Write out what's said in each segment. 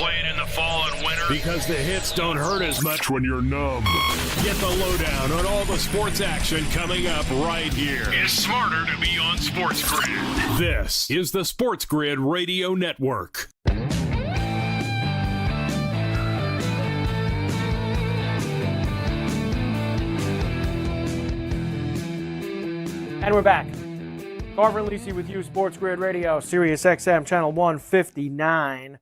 playing in the fall and winter? Because the hits don't hurt as much when you're numb. Get the lowdown on all the sports action coming up right here. It's smarter to be on SportsGrid. This is the SportsGrid Radio Network. And we're back. Carver and Lisi with you, SportsGrid Radio, Sirius XM, channel 159.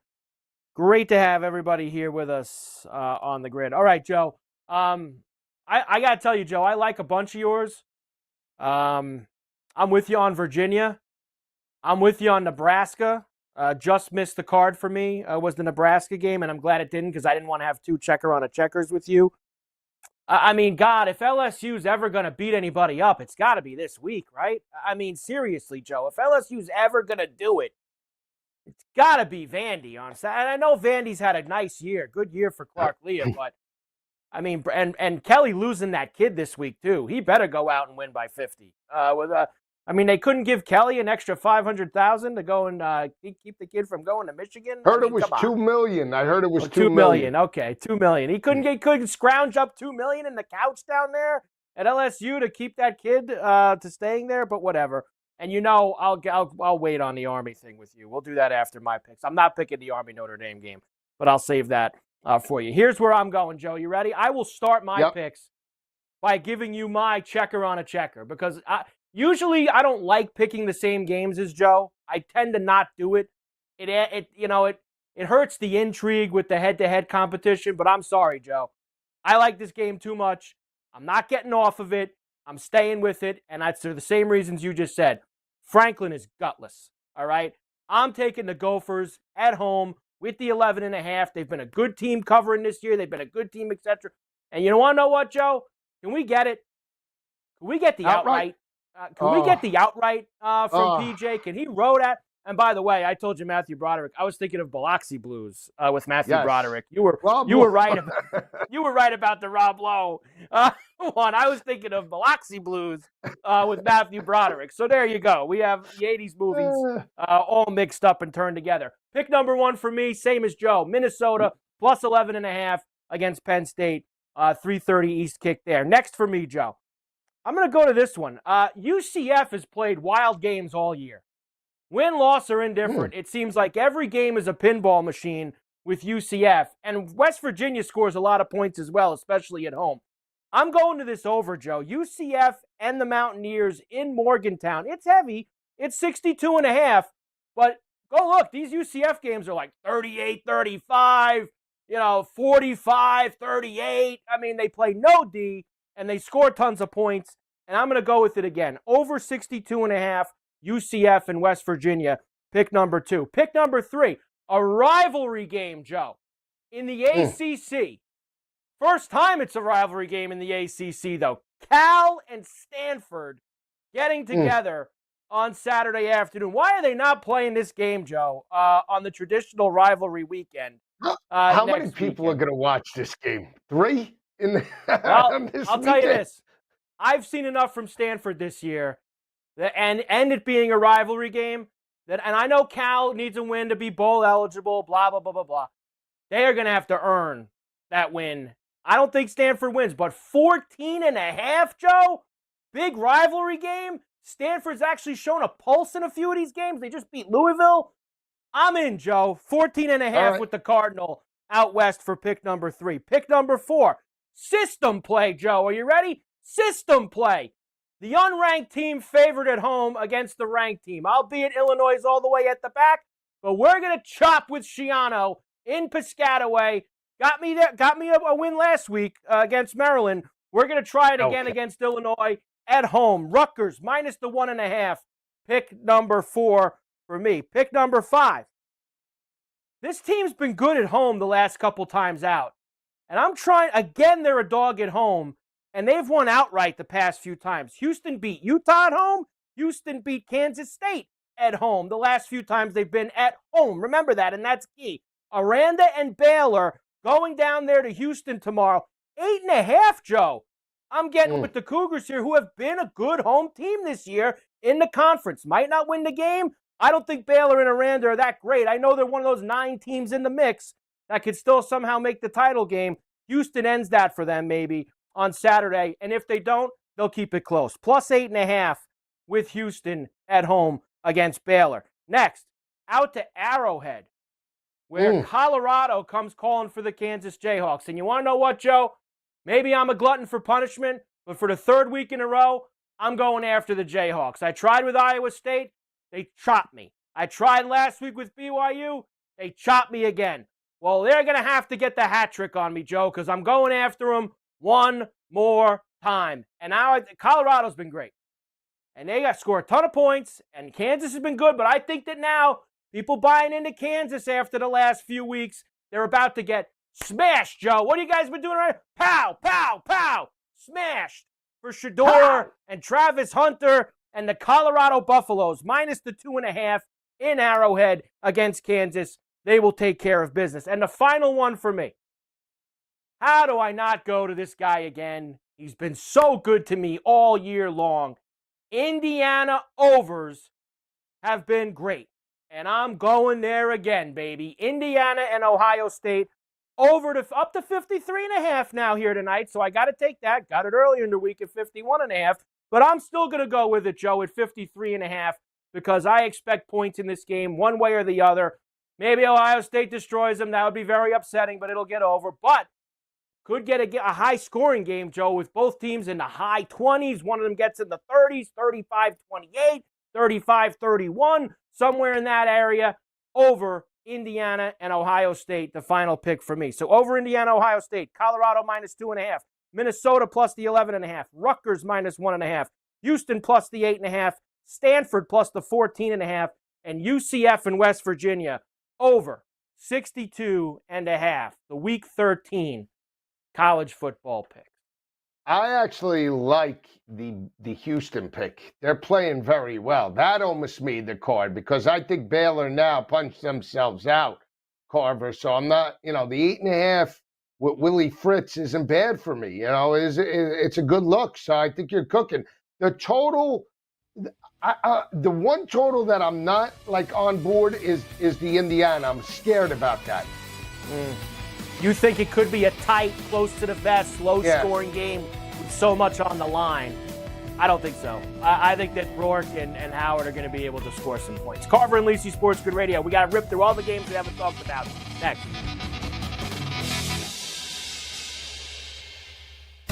Great to have everybody here with us on the grid. All right, Joe. I got to tell you, Joe, I like a bunch of yours. I'm with you on Virginia. I'm with you on Nebraska. Just missed the card for me was the Nebraska game, and I'm glad it didn't because I didn't want to have two checker on a checkers with you. I mean, God, if LSU's ever going to beat anybody up, it's got to be this week, right? I mean, seriously, Joe, if LSU's ever going to do it, it's got to be Vandy on Saturday. And I know Vandy's had a nice year, good year for Clark Lea, but, I mean, and Kelly losing that kid this week, too. He better go out and win by 50. I mean, they couldn't give Kelly an extra $500,000 to go and keep the kid from going to Michigan. It was $2 million. I heard it was $2 million. Okay, $2 million. He couldn't scrounge up $2 million in the couch down there at LSU to keep that kid to staying there. But whatever. And I'll wait on the Army thing with you. We'll do that after my picks. I'm not picking the Army Notre Dame game, but I'll save that for you. Here's where I'm going, Joe. You ready? I will start my picks by giving you my checker on a checker because usually, I don't like picking the same games as Joe. I tend to not do it. It hurts the intrigue with the head-to-head competition, but I'm sorry, Joe. I like this game too much. I'm not getting off of it. I'm staying with it, and that's for the same reasons you just said. Franklin is gutless, all right? I'm taking the Gophers at home with the 11.5. They've been a good team covering this year. They've been a good team, etc. And you want to know what, Joe? Can we get it? Can we get the outright? Can we get the outright from PJ? Can he row that? And by the way, I told you Matthew Broderick. I was thinking of Biloxi Blues with Matthew Broderick. You were right. You were right about the Rob Lowe one. I was thinking of Biloxi Blues with Matthew Broderick. So there you go. We have the '80s movies all mixed up and turned together. Pick number one for me, same as Joe. Minnesota plus 11.5 against Penn State. 3:30 East kick there. Next for me, Joe. I'm going to go to this one. UCF has played wild games all year. Win, loss, or indifferent, it seems like every game is a pinball machine with UCF. And West Virginia scores a lot of points as well, especially at home. I'm going to this over, Joe. UCF and the Mountaineers in Morgantown. It's heavy. It's 62.5. But go look. These UCF games are like 38-35, 45-38. I mean, they play no D. And they score tons of points. And I'm going to go with it again. Over 62.5, UCF and West Virginia. Pick number two. Pick number three, a rivalry game, Joe. In the ACC. First time it's a rivalry game in the ACC, though. Cal and Stanford getting together on Saturday afternoon. Why are they not playing this game, Joe, on the traditional rivalry weekend? How many people are going to watch this game? 3? Well, I'll tell you this. I've seen enough from Stanford this year, and it being a rivalry game, and I know Cal needs a win to be bowl eligible, blah, blah, blah, blah, blah. They are going to have to earn that win. I don't think Stanford wins, but 14.5, Joe? Big rivalry game? Stanford's actually shown a pulse in a few of these games. They just beat Louisville. I'm in, Joe. 14.5 with the Cardinal out west for pick number three. Pick number four. System play, Joe. Are you ready? System play. The unranked team favored at home against the ranked team. Albeit Illinois is all the way at the back, but we're going to chop with Schiano in Piscataway. Got me a win last week against Maryland. We're going to try it again against Illinois at home. Rutgers minus the 1.5. Pick number four for me. Pick number five. This team's been good at home the last couple times out. And I'm trying, again, they're a dog at home, and they've won outright the past few times. Houston beat Utah at home. Houston beat Kansas State at home the last few times they've been at home. Remember that, and that's key. Aranda and Baylor going down there to Houston tomorrow. 8.5, Joe. I'm getting with the Cougars here, who have been a good home team this year in the conference. Might not win the game. I don't think Baylor and Aranda are that great. I know they're one of those 9 teams in the mix, that could still somehow make the title game. Houston ends that for them maybe on Saturday. And if they don't, they'll keep it close. Plus 8.5 with Houston at home against Baylor. Next, out to Arrowhead, where Colorado comes calling for the Kansas Jayhawks. And you want to know what, Joe? Maybe I'm a glutton for punishment, but for the third week in a row, I'm going after the Jayhawks. I tried with Iowa State. They chopped me. I tried last week with BYU. They chopped me again. Well, they're going to have to get the hat trick on me, Joe, because I'm going after them one more time. And now Colorado's been great. And they got scored a ton of points, and Kansas has been good, but I think that now people buying into Kansas after the last few weeks, they're about to get smashed, Joe. What have you guys been doing right now? Pow, pow, pow. Smashed for Shedeur and Travis Hunter and the Colorado Buffaloes, minus the 2.5 in Arrowhead against Kansas. They will take care of business. And the final one for me. How do I not go to this guy again? He's been so good to me all year long. Indiana overs have been great. And I'm going there again, baby. Indiana and Ohio State over to up to 53.5 now here tonight. So I got to take that. Got it earlier in the week at 51.5. But I'm still going to go with it, Joe, at 53.5 because I expect points in this game one way or the other. Maybe Ohio State destroys them. That would be very upsetting, but it'll get over. But could get a high-scoring game, Joe, with both teams in the high 20s. One of them gets in the 30s, 35-28, 35-31, somewhere in that area, over Indiana and Ohio State, the final pick for me. So over Indiana, Ohio State, Colorado minus 2.5, Minnesota plus the 11.5, Rutgers minus 1.5, Houston plus the 8.5, Stanford plus the 14.5, and UCF and West Virginia over 62.5, the Week 13 college football pick. I actually like the Houston pick. They're playing very well. That almost made the card because I think Baylor now punched themselves out, Carver. So I'm not, the 8.5 with Willie Fritz isn't bad for me. It's a good look. So I think you're cooking. The total, the one total that I'm not on board is the Indiana. I'm scared about that. You think it could be a tight, close to the vest, low-scoring game with so much on the line? I don't think so. I think that Rourke and Howard are going to be able to score some points. Carver and Lisi, SportsGrid Radio. We got to rip through all the games we haven't talked about. Next.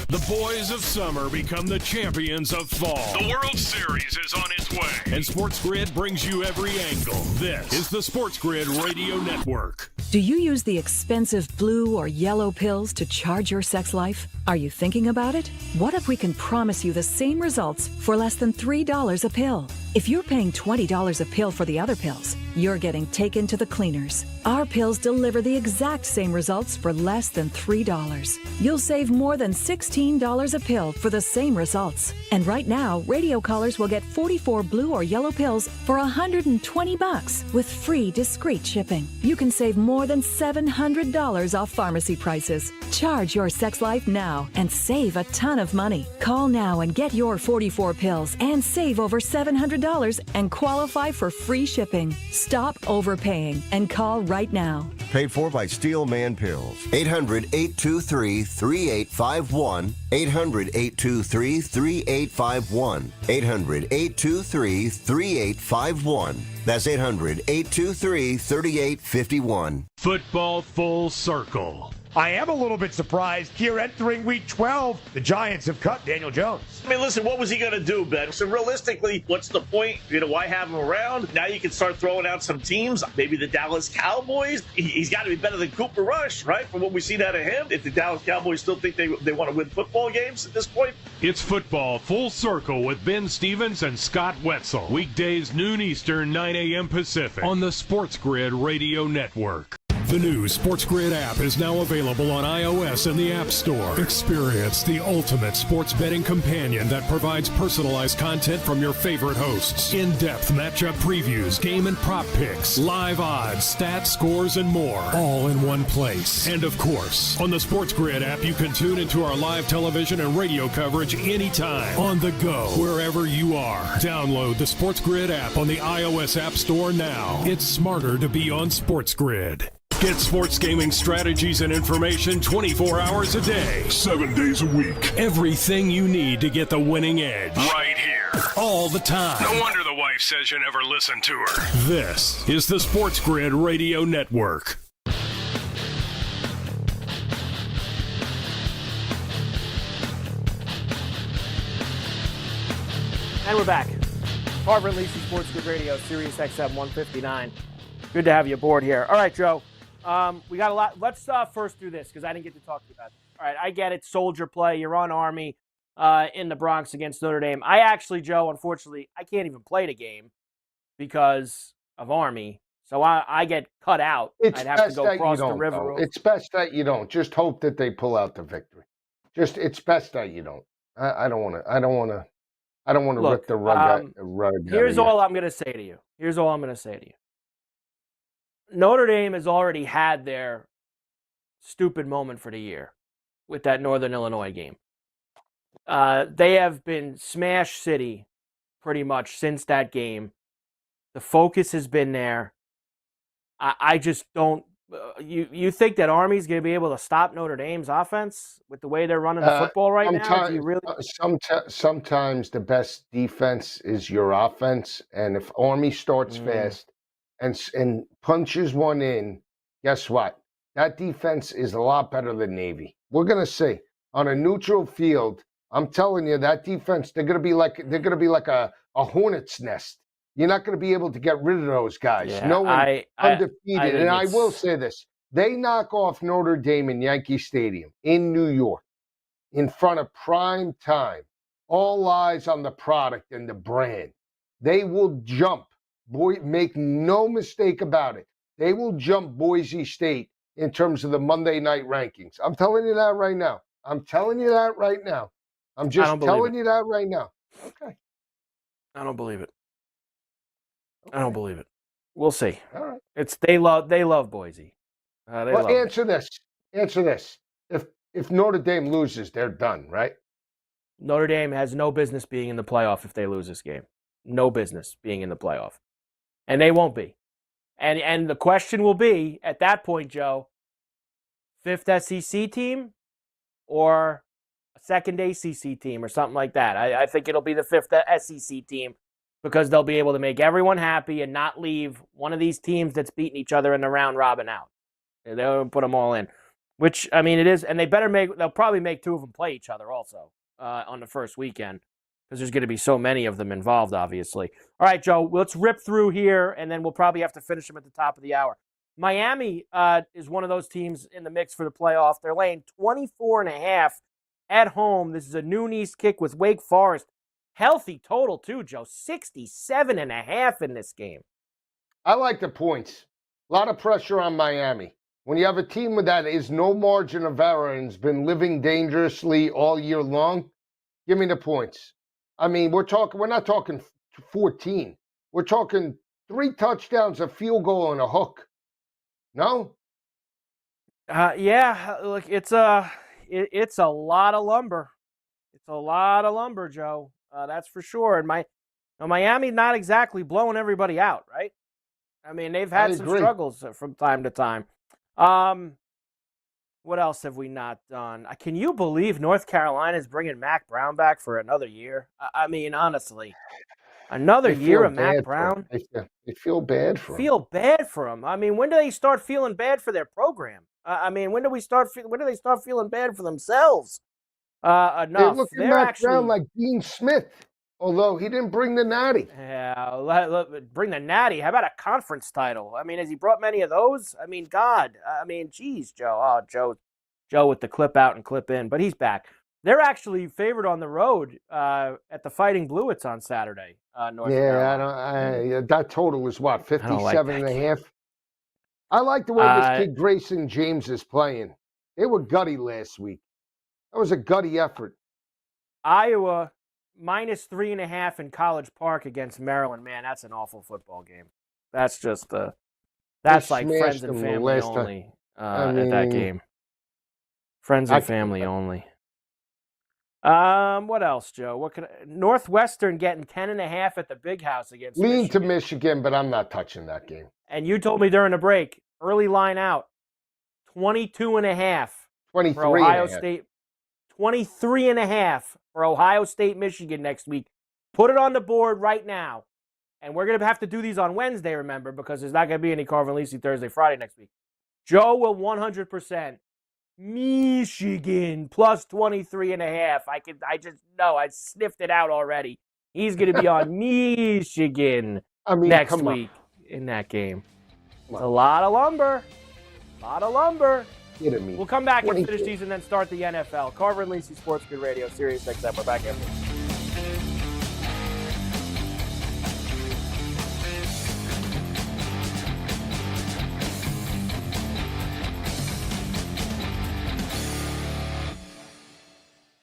The boys of summer become the champions of fall. The World Series is on its way. And SportsGrid brings you every angle. This is the SportsGrid Radio Network. Do you use the expensive blue or yellow pills to charge your sex life? Are you thinking about it? What if we can promise you the same results for less than $3 a pill? If you're paying $20 a pill for the other pills, you're getting taken to the cleaners. Our pills deliver the exact same results for less than $3. You'll save more than $16 a pill for the same results. And right now, radio callers will get 44 blue or yellow pills for $120 with free discreet shipping. You can save more than $700 off pharmacy prices. Charge your sex life now and save a ton of money. Call now and get your 44 pills and save over $700 and qualify for free shipping. Stop overpaying and call right now. Paid for by Steelman Pills. 800-823-3851. 800-823-3851. 800-823-3851. That's 800-823-3851. Football full circle. I am a little bit surprised here entering week 12. The Giants have cut Daniel Jones. I mean, listen, what was he going to do, Ben? So realistically, what's the point? Why have him around? Now you can start throwing out some teams. Maybe the Dallas Cowboys. He's got to be better than Cooper Rush, right? From what we've seen out of him. If the Dallas Cowboys still think they want to win football games at this point. It's football full circle with Ben Stevens and Scott Wetzel. Weekdays noon Eastern, 9 a.m. Pacific on the SportsGrid Radio Network. The new SportsGrid app is now available on iOS and the App Store. Experience the ultimate sports betting companion that provides personalized content from your favorite hosts. In-depth matchup previews, game and prop picks, live odds, stats, scores, and more. All in one place. And of course, on the SportsGrid app, you can tune into our live television and radio coverage anytime. On the go, wherever you are. Download the SportsGrid app on the iOS App Store now. It's smarter to be on SportsGrid. Get sports gaming strategies and information 24 hours a day, 7 days a week. everything you need to get the winning edge. Right here. All the time. No wonder the wife says you never listen to her. This is the SportsGrid Radio Network. And we're back. Harvard Lacey SportsGrid Radio, Sirius XM 159. Good to have you aboard here. All right, Joe. We got a lot. Let's first do this because I didn't get to talk to you about this. All right, I get it. Soldier play. You're on Army in the Bronx against Notre Dame. I actually, Joe, unfortunately, I can't even play the game because of Army. So I get cut out. It's I'd have to best go that cross you the don't, river. though. It's best that you don't. Just hope that they pull out the victory. It's best that you don't. I don't want to Look, rip the rug out. Here's all I'm going to say to you. Here's all I'm going to say to you. Notre Dame has already had their stupid moment for the year with that Northern Illinois game. They have been smash city pretty much since that game. The focus has been there. I just don't. You think that Army's going to be able to stop Notre Dame's offense with the way they're running the football right now? Do you really? Sometimes the best defense is your offense, and if Army starts fast and punches one in, guess what? That defense is a lot better than Navy. We're gonna see on a neutral field. I'm telling you, that defense they're gonna be like a hornet's nest. You're not going to be able to get rid of those guys. Yeah, no one undefeated. And I it's- will say this. They knock off Notre Dame in Yankee Stadium in New York in front of prime time. All eyes on the product and the brand. They will jump. Make no mistake about it. They will jump Boise State in terms of the Monday night rankings. I'm telling you that right now. I'm just telling you that right now. Okay. I don't believe it. I don't believe it. We'll see. All right. They love Boise. Well, answer this. If Notre Dame loses, they're done, right? Notre Dame has no business being in the playoff if they lose this game. No business being in the playoff. And they won't be. And the question will be, at that point, Joe, fifth SEC team or a second ACC team or something like that. I think it'll be the fifth SEC team because they'll be able to make everyone happy and not leave one of these teams that's beating each other in the round robin out. They'll put them all in. Which, I mean, it is, and they'll probably make two of them play each other also on the first weekend because there's going to be so many of them involved, obviously. All right, Joe, let's rip through here, and then we'll probably have to finish them at the top of the hour. Miami is one of those teams in the mix for the playoff. They're laying 24.5 at home. This is a noon East kick with Wake Forest. Healthy total, too, Joe. 67.5 in this game. I like the points. A lot of pressure on Miami. When you have a team with that is no margin of error and has been living dangerously all year long, give me the points. I mean, we're not talking 14. We're talking 3 touchdowns, a field goal, and a hook. No? Yeah, look, it's a lot of lumber. It's a lot of lumber, Joe. That's for sure. And Miami not exactly blowing everybody out, right? I mean, they've had some struggles from time to time. What else have we not done? Can you believe North Carolina's bringing Mac Brown back for another year? I mean, honestly, another year of Mac Brown. They feel bad for him. Feel bad for him. I mean, when do they start feeling bad for their program? I mean, when do they start feeling bad for themselves? Enough. They look at Mac Brown like Dean Smith, although he didn't bring the natty. Yeah, bring the natty. How about a conference title? I mean, has he brought many of those? I mean, God. I mean, geez, Joe. Oh, Joe with the clip out and clip in, but he's back. They're actually favored on the road at the Fighting Bluets on Saturday. North Carolina. That total was what, 57.5? I like the way this kid Grayson James is playing. They were gutty last week. That was a gutty effort. Iowa -3.5 in College Park against Maryland. Man, that's an awful football game. That's just that's like friends and family only at that game. Friends and family only. What else, Joe? Northwestern getting 10.5 at the Big House against Lean Michigan. to Michigan, but I'm not touching that game. And you told me during the break, Early line out. 22.5 for 23 Ohio and a half. State. 23.5 for Ohio State, Michigan next week. Put it on the board right now. And we're going to have to do these on Wednesday, remember, because there's not going to be any Carver and Lisi Thursday, Friday next week. Joe will 100%. Michigan plus 23.5. I just know. I sniffed it out already. He's going to be on Michigan next week in that game. It's a lot of lumber. Kidding me. We'll come back and finish these and then start the NFL. Carver and Lisi, SportsGrid Radio, Sirius XM. We're back after this.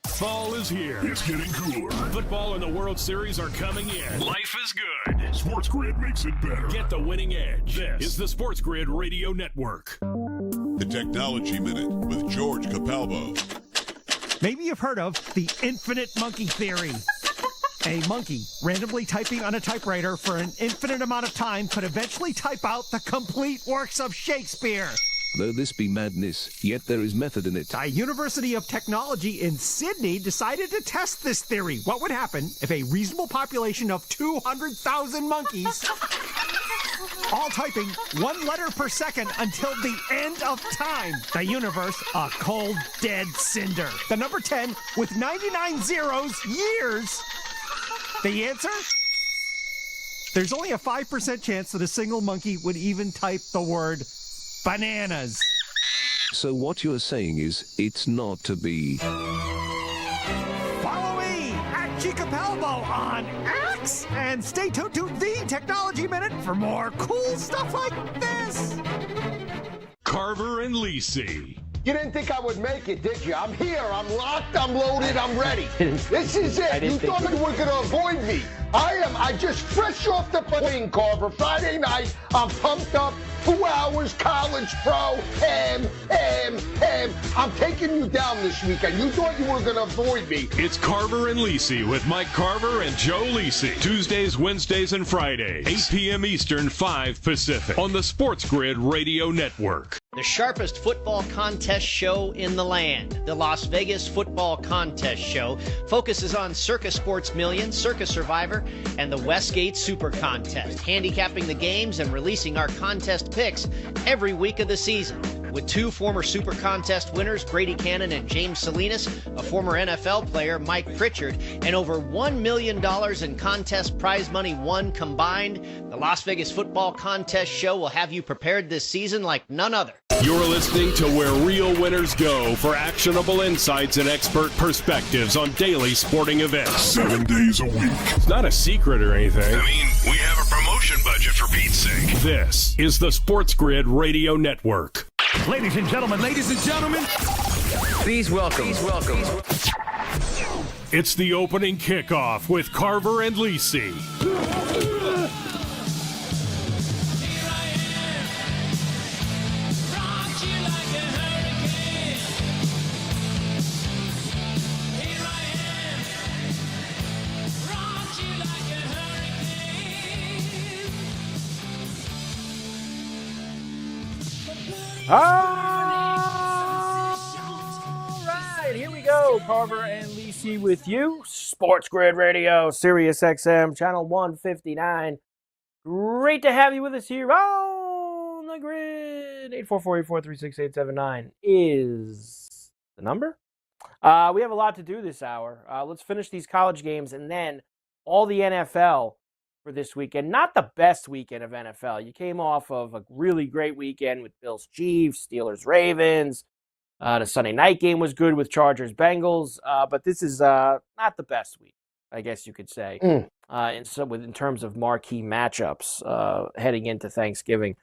Fall is here. It's getting cooler. Football and the World Series are coming in. Life is good. SportsGrid makes it better. Get the winning edge. This is the SportsGrid Radio Network. The Technology Minute with George Capalbo. Maybe you've heard of the infinite monkey theory. A monkey randomly typing on a typewriter for an infinite amount of time could eventually type out the complete works of Shakespeare. Though this be madness, yet there is method in it. The University of Technology in Sydney decided to test this theory. What would happen if a reasonable population of 200,000 monkeys, all typing 1 letter per second until the end of time? The universe, a cold, dead cinder. The number 10 with 99 zeros, years. The answer? There's only a 5% chance that a single monkey would even type the word bananas. So what you're saying is, it's not to be. Follow me at Chicapalbo on X and stay tuned to the Technology Minute for more cool stuff like this. Carver and Lisi. You didn't think I would make it, did you? I'm here. I'm locked. I'm loaded. I'm ready. This is it. You thought you were going to avoid me. I just fresh off the plane, Carver. Friday night. I'm pumped up. 2 hours, college pro, I'm taking you down this weekend. You thought you were going to avoid me. It's Carver and Lisi with Mike Carver and Joe Lisi. Tuesdays, Wednesdays, and Fridays. 8 p.m. Eastern, 5 Pacific. On the SportsGrid Radio Network. The sharpest football contest show in the land, the Las Vegas Football Contest Show, focuses on Circus Sports Million, Circus Survivor, and the Westgate Super Contest, handicapping the games and releasing our contest picks every week of the season. With 2 former Super Contest winners, Grady Cannon and James Salinas, a former NFL player, Mike Pritchard, and over $1 million in contest prize money won combined, the Las Vegas Football Contest Show will have you prepared this season like none other. You're listening to where real winners go for actionable insights and expert perspectives on daily sporting events. 7 days a week. It's not a secret or anything. I mean, we have a promotion budget for Pete's sake. This is the SportsGrid Radio Network. Ladies and gentlemen, Please welcome. It's the opening kickoff with Carver and Lisi. All right, here we go. Carver and Lisi with you. SportsGrid Radio, Sirius XM, channel 159. Great to have you with us here on the grid. 844-843-6879 is the number. We have a lot to do this hour. Let's finish these college games and then all the NFL for this weekend. Not the best weekend of NFL. You came off of a really great weekend with Bills Chiefs, Steelers Ravens. The Sunday night game was good with Chargers Bengals, but this is not the best week, I guess you could say, in terms of marquee matchups heading into Thanksgiving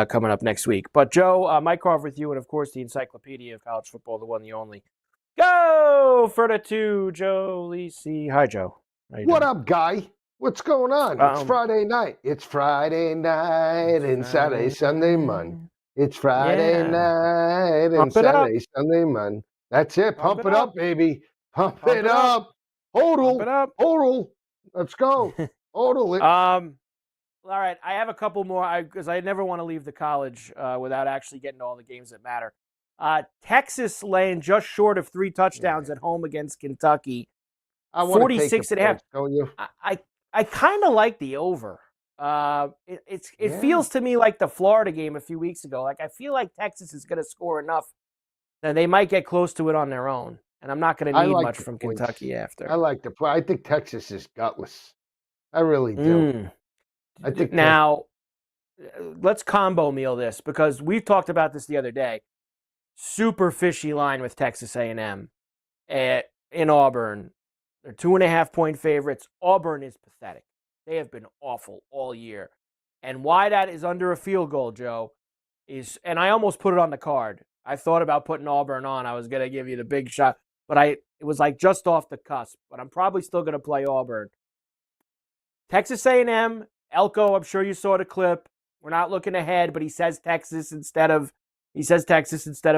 coming up next week. But Joe, Mike Carver with you, and of course the encyclopedia of college football, the one, the only. Go for the 2, Joe Lisi. Hi, Joe. What up, guy? What's going on? It's Friday night. It's Friday night and Saturday, Sunday, Monday. It's Friday night and Saturday, Sunday, Monday. That's it. Pump it up, baby. Pump it up. Hodl. Hodl. Let's go. Hodl it. All right, I have a couple more because I never want to leave the college without actually getting to all the games that matter. Texas laying just short of 3 touchdowns at home against Kentucky. I want to take 46 the and a half. points, don't you? I kind of like the over. It feels to me like the Florida game a few weeks ago. Like I feel like Texas is going to score enough that they might get close to it on their own, and I'm not going to need much from points. Kentucky after. I like the point. I think Texas is gutless. I really do. I think now. Let's combo meal this because we've talked about this the other day. Super fishy line with Texas A&M in Auburn. They're 2.5-point favorites. Auburn is pathetic. They have been awful all year. And why that is under a field goal, Joe, is, and I almost put it on the card. I thought about putting Auburn on. I was going to give you the big shot, but it was like just off the cusp. But I'm probably still going to play Auburn. Texas A&M, Elko, I'm sure you saw the clip. We're not looking ahead, but he says Texas instead of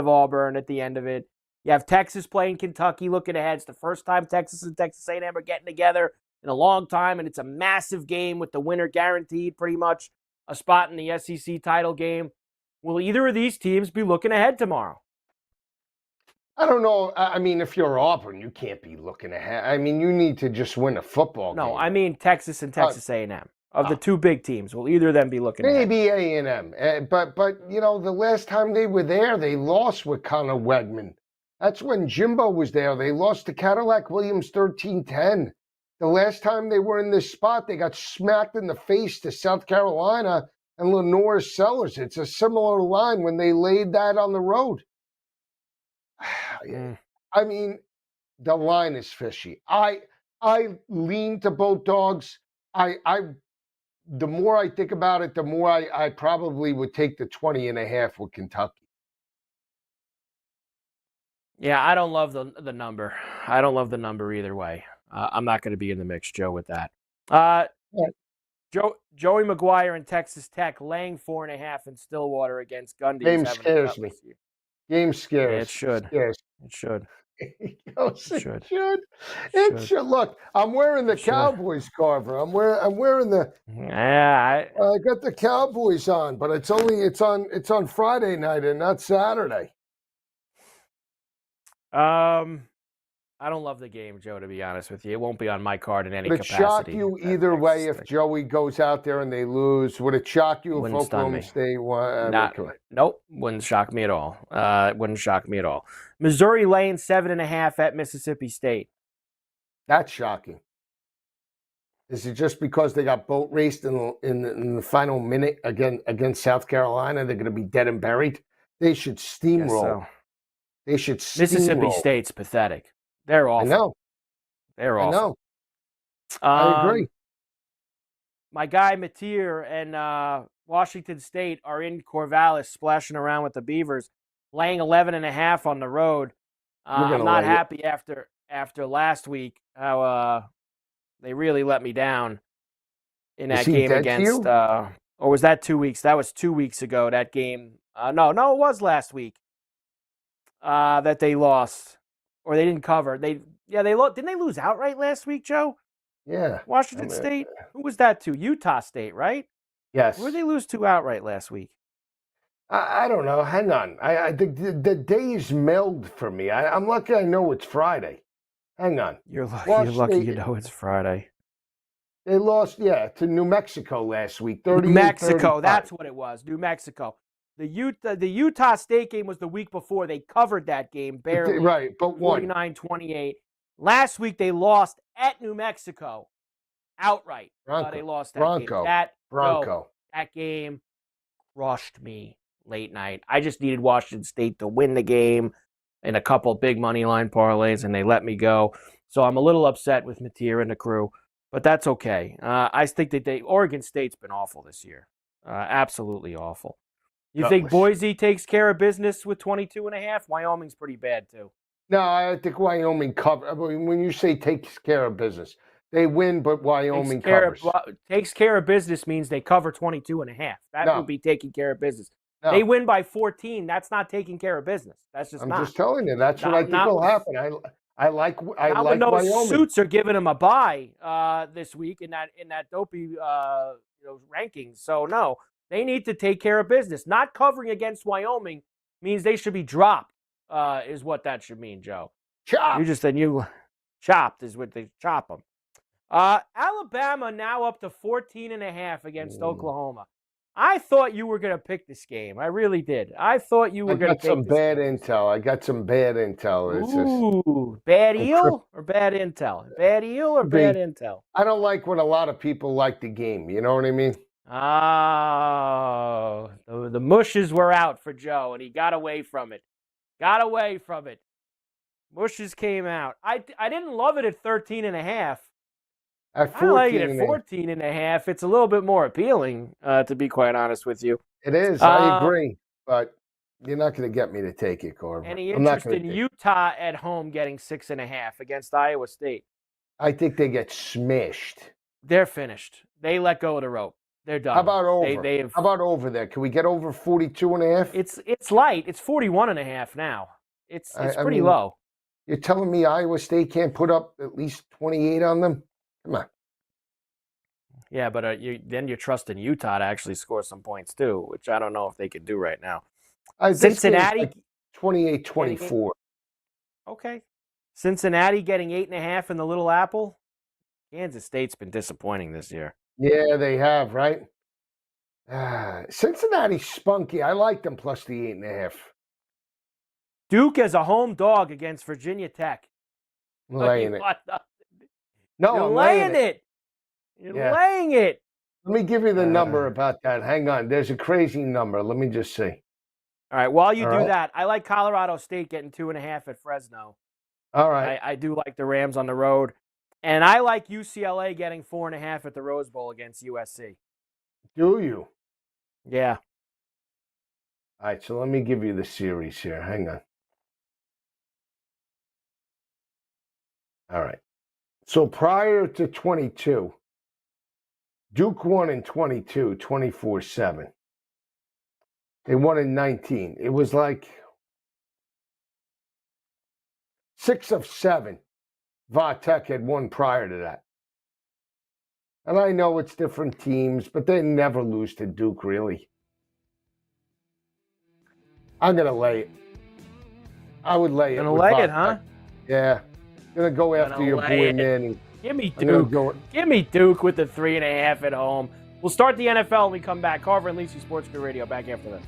Auburn at the end of it. You have Texas playing Kentucky looking ahead. It's the first time Texas and Texas A&M are getting together in a long time, and it's a massive game with the winner guaranteed pretty much a spot in the SEC title game. Will either of these teams be looking ahead tomorrow? I don't know. I mean, if you're Auburn, you can't be looking ahead. I mean, you need to just win a football game. No, I mean Texas and Texas A&M. Of the two big teams, will either of them be looking maybe A&M, but the last time they were there, they lost with Connor Wegman. That's when Jimbo was there. They lost to Cadillac Williams 13-10. The last time they were in this spot, they got smacked in the face to South Carolina and Lenore Sellers. It's a similar line when they laid that on the road. I mean, the line is fishy. I lean to both dogs. The more I think about it, the more I probably would take the 20.5 with Kentucky. Yeah, I don't love the number. I don't love the number either way. I'm not going to be in the mix, Joe, with that. Joey McGuire and Texas Tech laying 4.5 in Stillwater against Gundy. Game scares me. Game scares. Yeah, it should. Scares. It should. It should. Look, I'm wearing the Cowboys carver. I'm wearing the. Yeah, I got the Cowboys on, but it's on Friday night and not Saturday. I don't love the game, Joe, to be honest with you. It won't be on my card in any Would it capacity. shock you either way if Joey goes out there and they lose? Would it shock you if Oklahoma State won? Nope, wouldn't shock me at all. Wouldn't shock me at all. Missouri laying 7.5 at Mississippi State. That's shocking. Is it just because they got boat raced in the final minute against South Carolina? They're going to be dead and buried? They should steamroll. So. They should steamroll. Mississippi State's pathetic. They're awful. I know. They're awful. I agree. My guy Mateer and Washington State are in Corvallis splashing around with the Beavers, laying 11.5 on the road. I'm not happy after last week how they really let me down in that game against or was that 2 weeks? That was 2 weeks ago, that game. No, it was last week that they lost. Or they didn't cover. They lost. Didn't they lose outright last week, Joe? Yeah. Washington State? Who was that to? Utah State, right? Yes. Who did they lose to outright last week? I don't know. Hang on. The days meld for me. I'm lucky I know it's Friday. Hang on. You're lucky you know it's Friday. They lost, to New Mexico last week. New Mexico, that's what it was. New Mexico. The Utah State game was the week before. They covered that game barely. Right, but won. 49-28. Last week they lost at New Mexico outright. They lost that game. That game crushed me late night. I just needed Washington State to win the game in a couple big money line parlays, and they let me go. So I'm a little upset with Mateer and the crew, but that's okay. I think that Oregon State's been awful this year. Absolutely awful. You think Boise takes care of business with 22.5? Wyoming's pretty bad, too. No, I think Wyoming covers. I mean, when you say takes care of business, they win, but Wyoming covers. Takes care of business means they cover 22.5. That would be taking care of business. No. They win by 14. That's not taking care of business. That's just not. I'm just telling you. That's what I think will happen. I like when those Wyoming. suits are giving them a bye this week in that dopey rankings. So no, they need to take care of business. Not covering against Wyoming means they should be dropped. Is what that should mean, Joe. Chop. Chopped is what they chop them. Alabama now up to 14.5 against Oklahoma. I thought you were going to pick this game. I really did. I thought you were going to pick this I got some bad intel. Ooh, bad eel or bad intel? Bad eel or bad intel? I don't like when a lot of people like the game. You know what I mean? Oh, the mushes were out for Joe, and he got away from it. Mushes came out. I didn't love it at 13.5. I like it at 14.5. It's a little bit more appealing, to be quite honest with you. It is. I agree. But you're not going to get me to take it, Corbin. Any interest in Utah at home getting 6.5 against Iowa State? I think they get smashed. They're finished. They let go of the rope. They're done. How about over? How about over there? Can we get over 42.5? It's light. It's 41.5 now. It's pretty low. You're telling me Iowa State can't put up at least 28 on them? Come on. Yeah, but you're trusting Utah to actually score some points too, which I don't know if they could do right now. Cincinnati, like 28-24. Okay. Cincinnati getting 8.5 in the Little Apple. Kansas State's been disappointing this year. Yeah, they have, right? Cincinnati's spunky. I like them plus the 8.5. Duke as a home dog against Virginia Tech. Laying it. No, you're laying it. You're laying it. Let me give you the number about that. Hang on. There's a crazy number. Let me just see. All right. While you do that, I like Colorado State getting 2.5 at Fresno. All right. I do like the Rams on the road. And I like UCLA getting 4.5 at the Rose Bowl against USC. Do you? Yeah. All right. So let me give you the series here. Hang on. All right. So prior to 22, Duke won in 22, 24-7. They won in 19. It was like 6 of 7. Va Tech had won prior to that. And I know it's different teams, but they never lose to Duke, really. I'm going to lay it. I would lay it. Going to lay it, huh? Yeah. Going to go after your boy Manny. Give me Duke. Give me Duke with the 3.5 at home. We'll start the NFL when we come back. Carver and Lisi, SportsGrid Radio, back after this.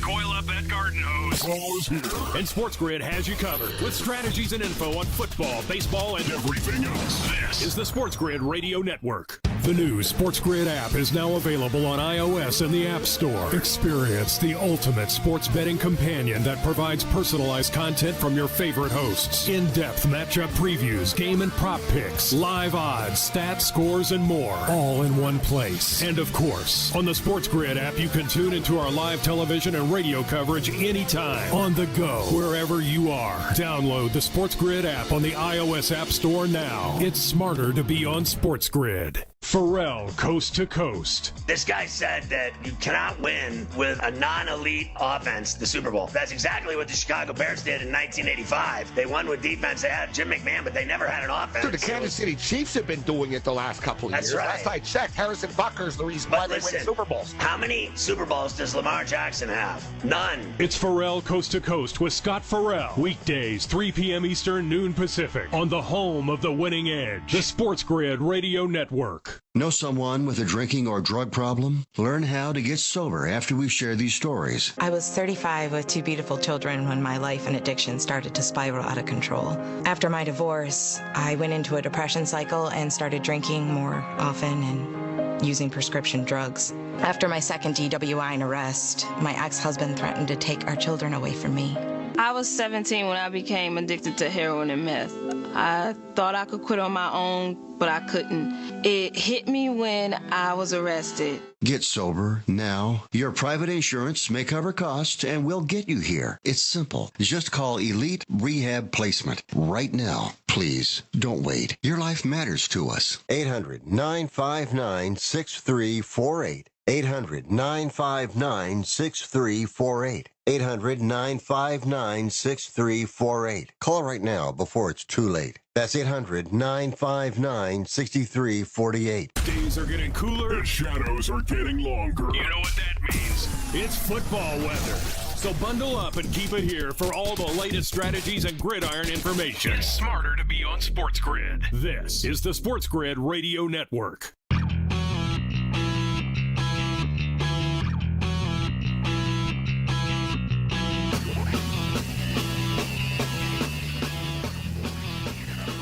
Coil up that garden hose. Ball is here. And SportsGrid has you covered with strategies and info on football, baseball, and everything else. This is the SportsGrid Radio Network. The new SportsGrid app is now available on iOS and the App Store. Experience the ultimate sports betting companion that provides personalized content from your favorite hosts. In-depth matchup previews, game and prop picks, live odds, stats, scores, and more. All in one place. And of course, on the SportsGrid app, you can tune into our live television and radio coverage anytime, on the go, wherever you are. Download the SportsGrid app on the iOS App Store now. It's smarter to be on SportsGrid. Pharrell, Coast to Coast. This guy said that you cannot win with a non-elite offense, the Super Bowl. That's exactly what the Chicago Bears did in 1985. They won with defense. They had Jim McMahon, but they never had an offense. Dude, the Kansas City Chiefs have been doing it the last couple of years. That's right. Last I checked, Harrison Butker's the reason why they win Super Bowls. How many Super Bowls does Lamar Jackson have? None. It's Pharrell, Coast to Coast with Scott Farrell. Weekdays, 3 p.m. Eastern, noon Pacific. On the home of the winning edge, the SportsGrid Radio Network. Know someone with a drinking or drug problem? Learn how to get sober after we've shared these stories. I was 35 with 2 beautiful children when my life and addiction started to spiral out of control. After my divorce, I went into a depression cycle and started drinking more often and using prescription drugs. After my second DWI and arrest, my ex-husband threatened to take our children away from me. I was 17 when I became addicted to heroin and meth. I thought I could quit on my own, but I couldn't. It hit me when I was arrested. Get sober now. Your private insurance may cover costs and we'll get you here. It's simple. Just call Elite Rehab Placement right now. Please, don't wait. Your life matters to us. 800-959-6348. 800-959-6348. 800-959-6348. Call right now before it's too late. That's 800-959-6348. Days are getting cooler. The shadows are getting longer. You know what that means? It's football weather. So bundle up and keep it here for all the latest strategies and gridiron information. It's smarter to be on SportsGrid. This is the SportsGrid Radio Network.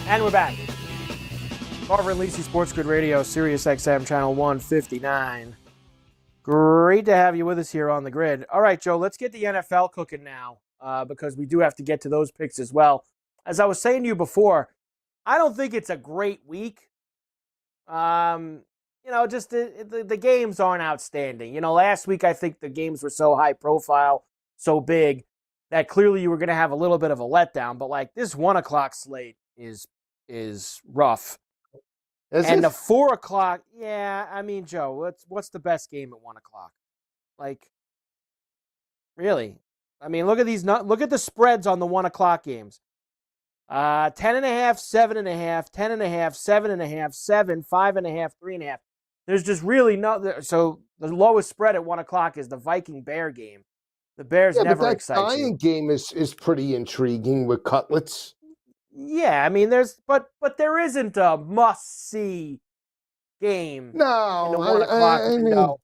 And we're back. Carver and Lisi, SportsGrid Radio, Sirius XM, Channel 159. Great to have you with us here on the grid. All right, Joe, let's get the NFL cooking now because we do have to get to those picks as well. As I was saying to you before, I don't think it's a great week. Just the games aren't outstanding. Last week I think the games were so high profile, so big, that clearly you were going to have a little bit of a letdown. But like this 1 o'clock slate is rough. The 4 o'clock, yeah, I mean, Joe, what's the best game at 1 o'clock? Like, really? I mean, look at the spreads on the 1 o'clock games. 10.5, 7.5, 10.5, 7.5, 7, 5.5, 3.5. There's just really no. So the lowest spread at 1 o'clock is the Viking-Bear game. The Bears never excite you. That Giant game is pretty intriguing with Cutlets. Yeah, I mean, but there isn't a must-see game. No, in the 1 o'clock window.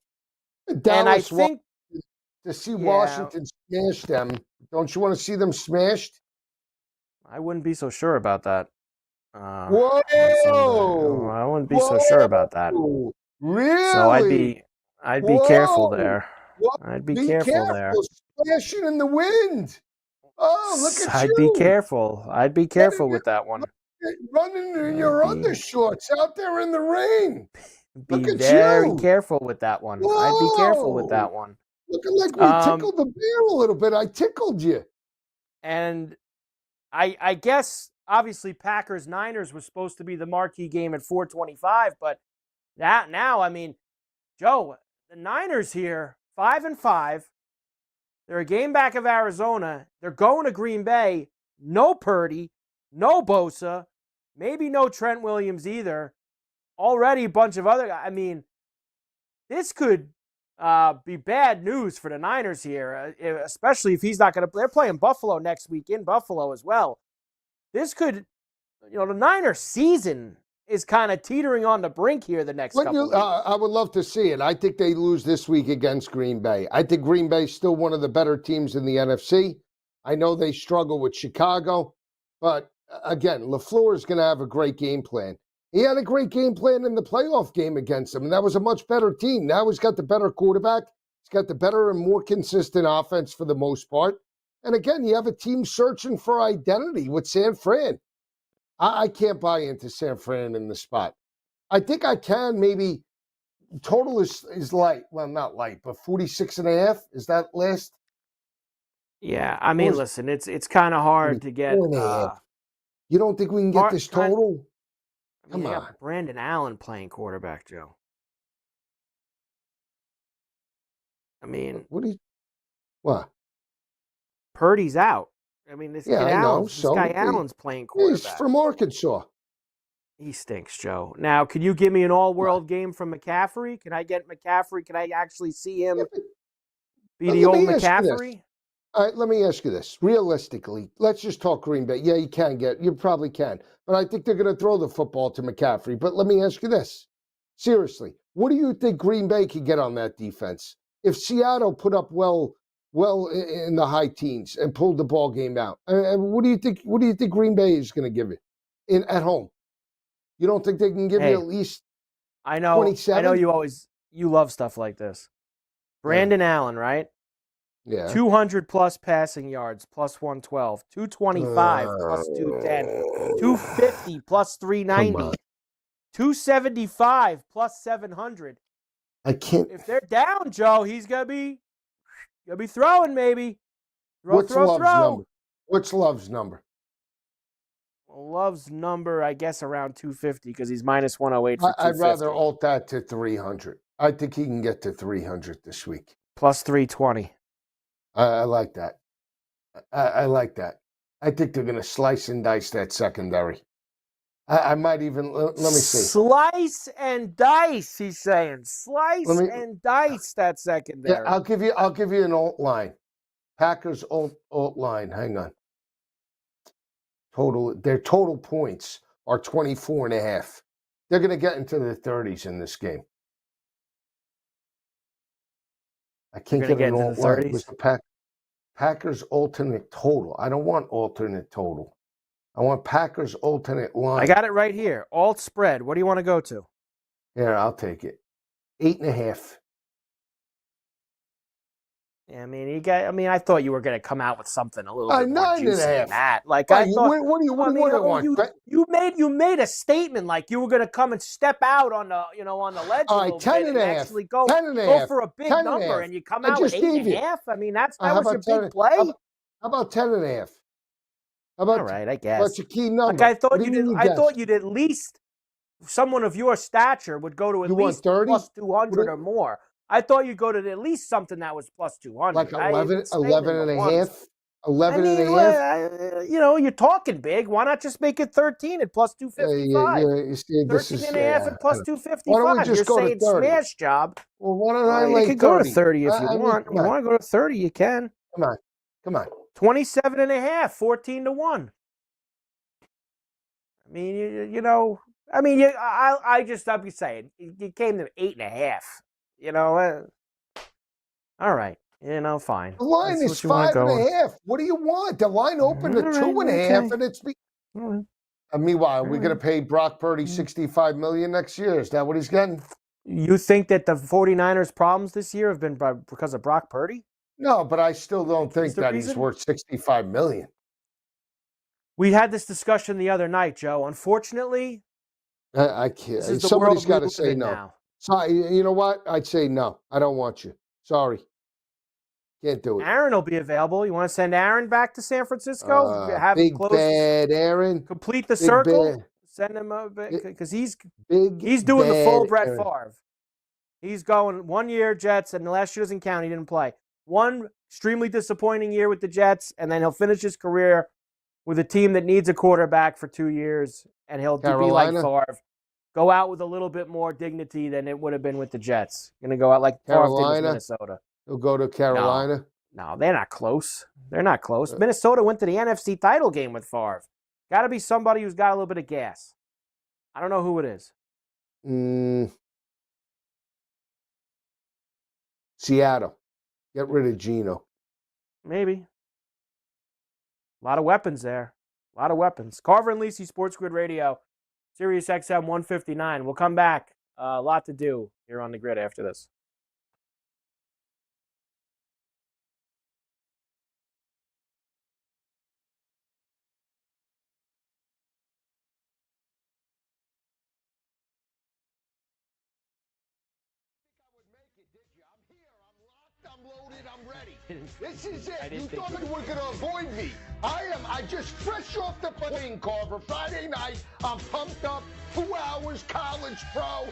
Dallas, and I think to see Washington smash them, don't you want to see them smashed? I wouldn't be so sure about that. Whoa! I wouldn't be so sure about that. Really? So I'd be careful there. I'd be careful there. Splashing in the wind. Oh, look at I'd be careful. I'd be careful with that one. Running in your undershorts out there in the rain. Be very careful with that one. Whoa. I'd be careful with that one. Looking like we tickled the bear a little bit. I tickled you. And I guess, obviously, Packers-Niners was supposed to be the marquee game at 4:25, but that now, I mean, Joe, the Niners here, 5-5. They're a game back of Arizona. They're going to Green Bay. No Purdy, no Bosa, maybe no Trent Williams either. Already a bunch of other guys. I mean, this could be bad news for the Niners here, especially if he's not going to. They're playing Buffalo next week in Buffalo as well. This could, the Niners season is kind of teetering on the brink here the next couple of weeks. I would love to see it. I think they lose this week against Green Bay. I think Green Bay is still one of the better teams in the NFC. I know they struggle with Chicago, but again, LaFleur is going to have a great game plan. He had a great game plan in the playoff game against them, and that was a much better team. Now he's got the better quarterback. He's got the better and more consistent offense for the most part. And again, you have a team searching for identity with San Fran. I can't buy into San Fran in the spot. I think I can maybe. Total is light. Well, not light, but 46.5. Is that last? Yeah, I mean, listen, it's kind of hard to get. You don't think we can get this total? Come on. Brandon Allen playing quarterback, Joe. I mean, what? Purdy's out. I mean, this guy Allen's playing quarterback. He's from Arkansas. He stinks, Joe. Now, could you give me an all-world game from McCaffrey? Can I get McCaffrey? Can I actually see him be the old McCaffrey? All right, let me ask you this. Realistically, let's just talk Green Bay. Yeah, you probably can. But I think they're going to throw the football to McCaffrey. But let me ask you this. Seriously, what do you think Green Bay could get on that defense? If Seattle put up well in the high teens and pulled the ball game out, what do you think Green Bay is going to give it at home? You don't think they can give you at least 27? I know you love stuff like this. Brandon Allen, right? Yeah. 200 plus passing yards, plus 112. 225 plus 210. 250 plus 390. 275 plus 700. I can't. If they're down, Joe, he's gonna be throwing maybe. What's Love's number? What's Love's number? Well, Love's number, I guess, around 250 because he's minus 108 for 250. I'd rather alt that to 300. I think he can get to 300 this week. Plus 320. I like that. I like that. I think they're going to slice and dice that secondary. I might even let me see. Slice and dice, he's saying. Slice and dice that secondary. Yeah, I'll give you an alt line. Packers alt line. Hang on. Their total points are 24.5. They're going to get into the 30s in this game. I can't get an alt line. It was the Packers alternate total. I don't want alternate total. I want Packers alternate line. I got it right here. Alt spread. What do you want to go to? Here, I'll take it. 8.5. Yeah, I thought you were going to come out with something a little bit more juicy than that. Like, I thought. What do you want? You made a statement like you were going to come and step out on the ledge a little 10 bit and and a half. actually go for a big number, and you come out with 8.5. I mean, that was your big play. How about 10.5? All right, I guess. What's your key number? Like, I thought you'd at least someone of your stature would go to at least plus 200 or more. I thought you'd go to at least something that was plus 200. Like 11 and a half? 11 and a half? You're talking big. Why not just make it 13 at plus 255? You see, 13 and a half at plus 255. Why don't we just go saying to 30? Smash job. Well, why don't I lay 30? You can go to 30 if you want. You want to go to 30, you can. Come on. 27 and a half, 14 to 1. I mean, I'll be saying, you came to 8.5. All right. Fine. The line is 5.5. What do you want? The line opened to 2.5, and it's. Meanwhile, we're going to pay Brock Purdy $65 million next year. Is that what he's getting? You think that the 49ers' problems this year have been because of Brock Purdy? No, but I still don't think that he's worth $65 million. We had this discussion the other night, Joe. Unfortunately, I can't. Somebody's got to say no. Now. Sorry, you know what? I'd say no. I don't want you. Sorry. Can't do it. Aaron will be available. You want to send Aaron back to San Francisco? Have big him close, bad Aaron. Complete the circle. Bad. Send him because he's doing the full Brett Favre. He's going 1 year Jets, and the last year doesn't count. He didn't play. One extremely disappointing year with the Jets, and then he'll finish his career with a team that needs a quarterback for 2 years, and he'll be like Favre. Go out with a little bit more dignity than it would have been with the Jets. Going to go out like Favre did with Minnesota. He'll go to Carolina. No, they're not close. They're not close. Minnesota went to the NFC title game with Favre. Got to be somebody who's got a little bit of gas. I don't know who it is. Seattle. Get rid of Geno. Maybe. A lot of weapons there. A lot of weapons. Carver and Lisi, SportsGrid Radio, Sirius XM 159. We'll come back. A lot to do here on the grid after this. I'm ready. This is it. You thought you were going to avoid me. I just fresh off the thing, Carver. Friday night, I'm pumped up. 2 hours, college pro,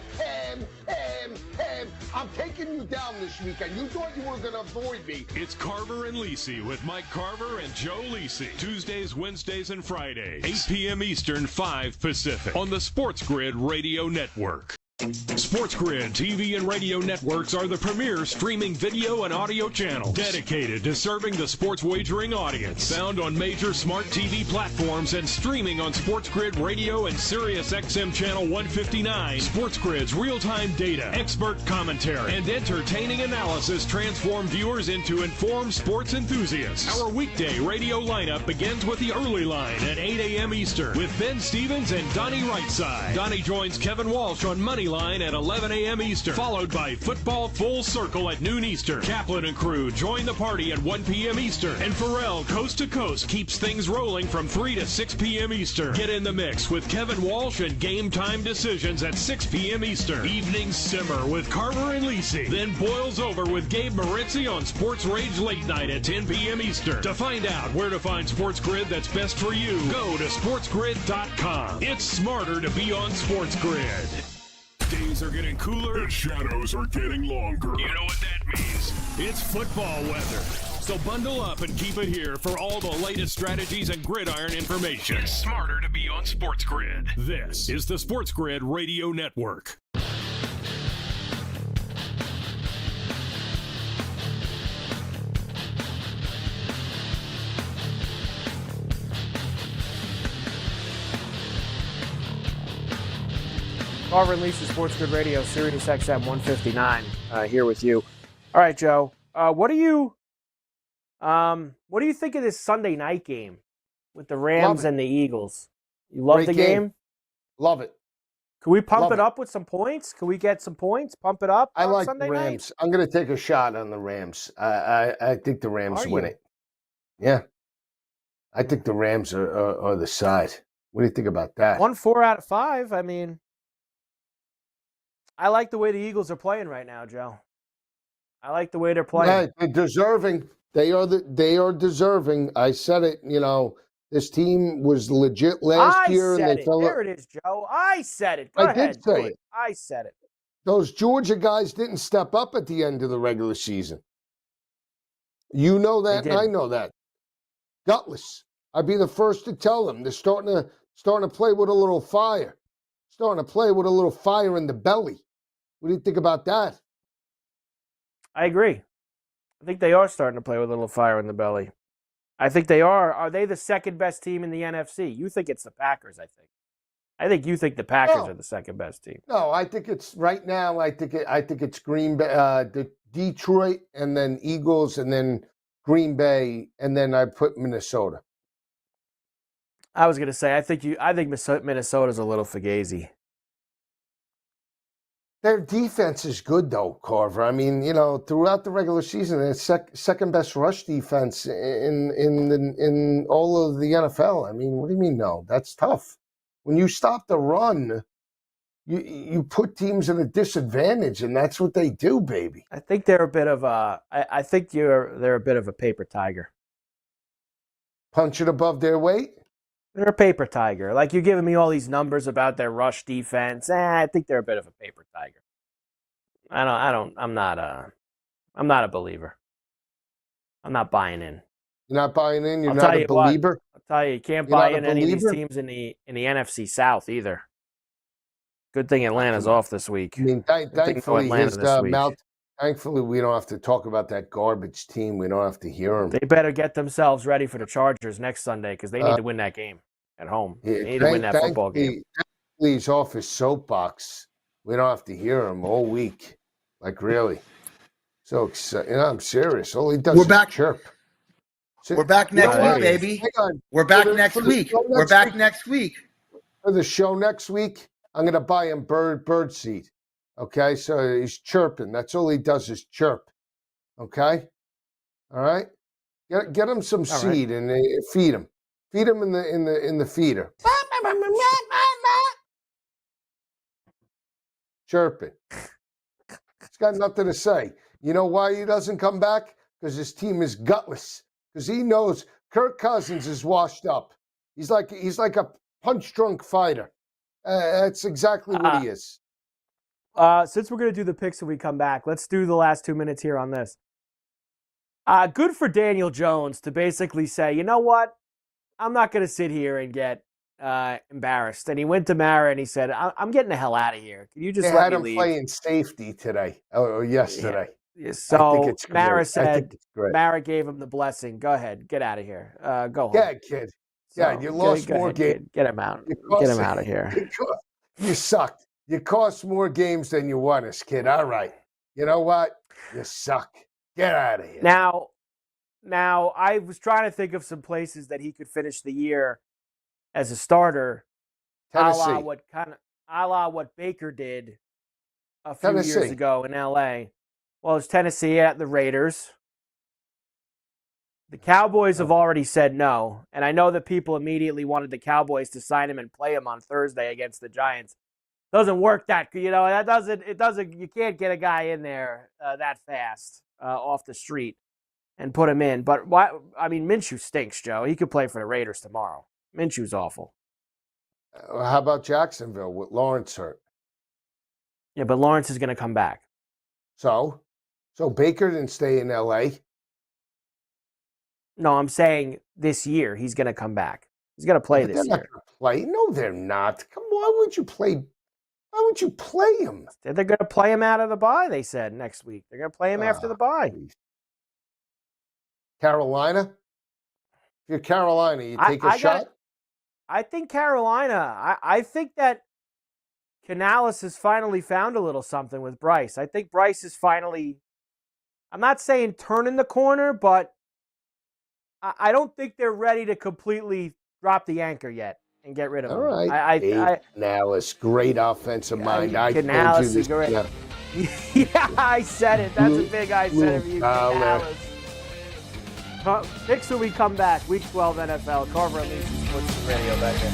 I'm taking you down this weekend. You thought you were going to avoid me. It's Carver and Lisi with Mike Carver and Joe Lisi. Tuesdays, Wednesdays, and Fridays. 8 p.m. Eastern, 5 Pacific. On the SportsGrid Radio Network. SportsGrid TV and radio networks are the premier streaming video and audio channel dedicated to serving the sports wagering audience. Found on major smart TV platforms and streaming on SportsGrid Radio and Sirius XM Channel 159. SportsGrid's real-time data, expert commentary, and entertaining analysis transform viewers into informed sports enthusiasts. Our weekday radio lineup begins with the early line at 8 a.m. Eastern with Ben Stevens and Donnie Rightside. Donnie joins Kevin Walsh on Money Line at 11 a.m. Eastern, followed by Football Full Circle at noon Eastern. Kaplan and crew join the party at 1 p.m. Eastern, and Pharrell Coast to Coast keeps things rolling from 3 to 6 p.m. Eastern. Get in the mix with Kevin Walsh and Game Time Decisions at 6 p.m. Eastern. Evenings simmer with Carver and Lisi, then boils over with Gabe Moritzi on Sports Rage Late Night at 10 p.m. Eastern. To find out where to find SportsGrid that's best for you, go to sportsgrid.com. It's smarter to be on SportsGrid. Days are getting cooler. The shadows are getting longer. You know what that means? It's football weather. So bundle up and keep it here for all the latest strategies and gridiron information. It's smarter to be on SportsGrid. This is the SportsGrid Radio Network. Carver and Lisa, SportsGrid Radio, Sirius XM 159, here with you. All right, Joe. What do you think of this Sunday night game with the Rams and the Eagles? You love Great the game? Love it. Can we pump Love it up with some points? Can we get some points? Pump it up. I on like Sunday the Rams. I'm going to take a shot on the Rams. I think the Rams win it. Yeah. I think the Rams are the side. What do you think about that? 4 out of 5. I mean, I like the way the Eagles are playing right now, Joe. I like the way they're playing. Yeah, they're deserving. They are deserving. I said it. You know, this team was legit last year, and they fell. There it is, Joe. I said it. Go ahead. I did say it. I said it. Those Georgia guys didn't step up at the end of the regular season. You know that, and I know that. Gutless. I'd be the first to tell them they're starting to play with a little fire. Starting to play with a little fire in the belly. What do you think about that? I agree. I think they are starting to play with a little fire in the belly. I think they are. Are they the second best team in the NFC? You think it's the Packers, I think. I think you think the Packers are the second best team. No, I think it's right now. I think it's Green Bay, Detroit, and then Eagles, and then Green Bay, and then I put Minnesota. I was going to say I think Minnesota's a little fugazi. Their defense is good, though, Carver. I mean, you know, throughout the regular season, it's second best rush defense in all of the NFL. I mean, what do you mean? No, that's tough. When you stop the run, you put teams at a disadvantage, and that's what they do, baby. I think they're a bit of a. I think they're a bit of a paper tiger. Punch it above their weight. They're a paper tiger. Like, you're giving me all these numbers about their rush defense. I think they're a bit of a paper tiger. I'm not a believer. I'm not buying in. You're not buying in? You're not a believer? I'll tell you can't buy in any of these teams in the NFC South either. Good thing Atlanta's off this week. I mean, thankfully, thankfully, we don't have to talk about that garbage team. We don't have to hear them. They better get themselves ready for the Chargers next Sunday because they need to win that game at home. They need to win that football game. Thankfully, he's off his soapbox. We don't have to hear him all week. Like, really. So, I'm serious. All he does is chirp. We're back next week, baby. We're back next week. We're back next week. For the show next week, I'm going to buy him bird seed. Okay, so he's chirping. That's all he does is chirp. Okay, all right. Get him some seed and feed him. Feed him in the feeder. Chirping. He's got nothing to say. You know why he doesn't come back? Because his team is gutless. Because he knows Kirk Cousins is washed up. He's like a punch-drunk fighter. That's exactly what he is. Since we're going to do the picks when we come back, let's do the last 2 minutes here on this. Good for Daniel Jones to basically say, you know what? I'm not going to sit here and get embarrassed. And he went to Mara and he said, I'm getting the hell out of here. Can you just let me leave? They had him playing safety today, or yesterday. Yeah. So Mara said, Mara gave him the blessing. Go ahead. Get out of here. Go home. Yeah, kid. Yeah, you lost more games. Get him out. Get him out of here. You sucked. You cost more games than you won us, kid. All right. You know what? You suck. Get out of here. Now, I was trying to think of some places that he could finish the year as a starter. Tennessee. A la what Baker did a few years ago in L.A. Well, it's Tennessee at the Raiders. The Cowboys have already said no, and I know that people immediately wanted the Cowboys to sign him and play him on Thursday against the Giants. Doesn't work that, it doesn't, you can't get a guy in there that fast off the street and put him in. But why? I mean, Minshew stinks, Joe. He could play for the Raiders tomorrow. Minshew's awful. How about Jacksonville with Lawrence hurt? Yeah, but Lawrence is going to come back. So Baker didn't stay in L.A. No, I'm saying this year he's going to come back. He's going to play this year. They're not going to play. No, they're not. Come on, why would you play? Why would you play him? They're going to play him out of the bye, they said, next week. They're going to play him after the bye. Carolina? If you're Carolina, you take a shot? I think Carolina, I think that Canales has finally found a little something with Bryce. I think Bryce is finally, I'm not saying turning the corner, but I don't think they're ready to completely drop the anchor yet and get rid of him. All right. Canales, great offensive mind. I Canales told you is great. Yeah. Yeah, I said it. That's a big I said it for you, Canales. Picks when we come back. Week 12 NFL. Carver and Lisi, SportsGrid Radio back in.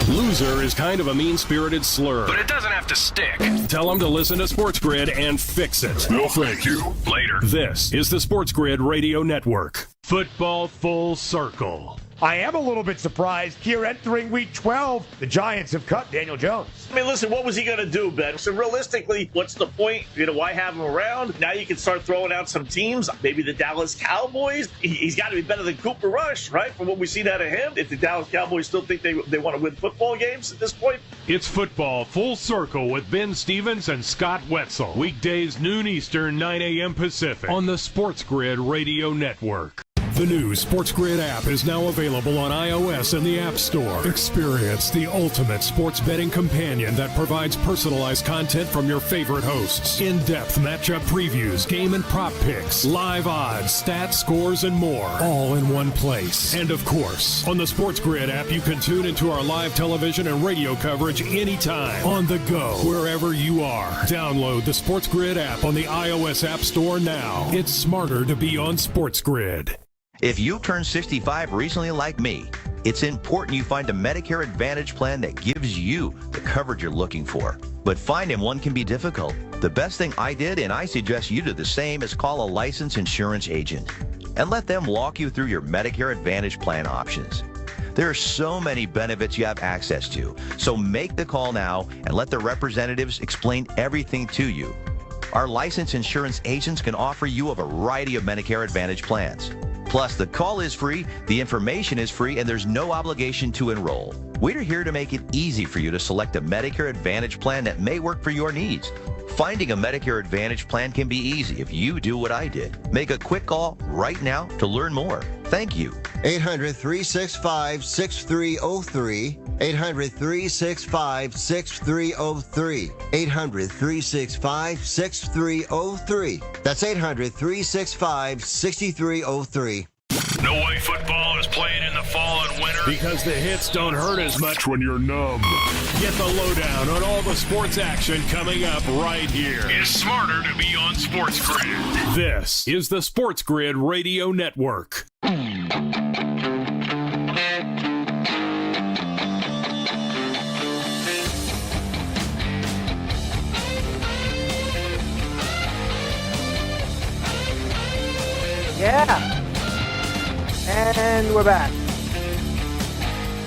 Loser is kind of a mean-spirited slur. But it doesn't have to stick. Tell them to listen to SportsGrid and fix it. No, thank you. Later. This is the SportsGrid Radio Network. Football Full Circle. I am a little bit surprised here entering week 12. The Giants have cut Daniel Jones. I mean, listen, what was he going to do, Ben? So realistically, what's the point? Why have him around? Now you can start throwing out some teams. Maybe the Dallas Cowboys. He's got to be better than Cooper Rush, right? From what we've seen out of him. If the Dallas Cowboys still think they want to win football games at this point. It's Football Full Circle with Ben Stevens and Scott Wetzel. Weekdays noon Eastern, 9 a.m. Pacific on the SportsGrid Radio Network. The new SportsGrid app is now available on iOS and the App Store. Experience the ultimate sports betting companion that provides personalized content from your favorite hosts. In-depth matchup previews, game and prop picks, live odds, stats, scores, and more. All in one place. And of course, on the SportsGrid app, you can tune into our live television and radio coverage anytime. On the go, wherever you are. Download the SportsGrid app on the iOS App Store now. It's smarter to be on SportsGrid. If you turned 65 recently like me, it's important you find a Medicare Advantage plan that gives you the coverage you're looking for. But finding one can be difficult. The best thing I did, and I suggest you do the same, is call a licensed insurance agent and let them walk you through your Medicare Advantage plan options. There are so many benefits you have access to, so make the call now and let the representatives explain everything to you. Our licensed insurance agents can offer you a variety of Medicare Advantage plans. Plus, the call is free, the information is free, and there's no obligation to enroll. We're here to make it easy for you to select a Medicare Advantage plan that may work for your needs. Finding a Medicare Advantage plan can be easy if you do what I did. Make a quick call right now to learn more. Thank you. 800-365-6303. 800-365-6303. 800-365-6303. That's 800-365-6303. No way football is played in the fall and winter. Because the hits don't hurt as much when you're numb. Get the lowdown on all the sports action coming up right here. It's smarter to be on SportsGrid. This is the SportsGrid Radio Network. Yeah. And we're back.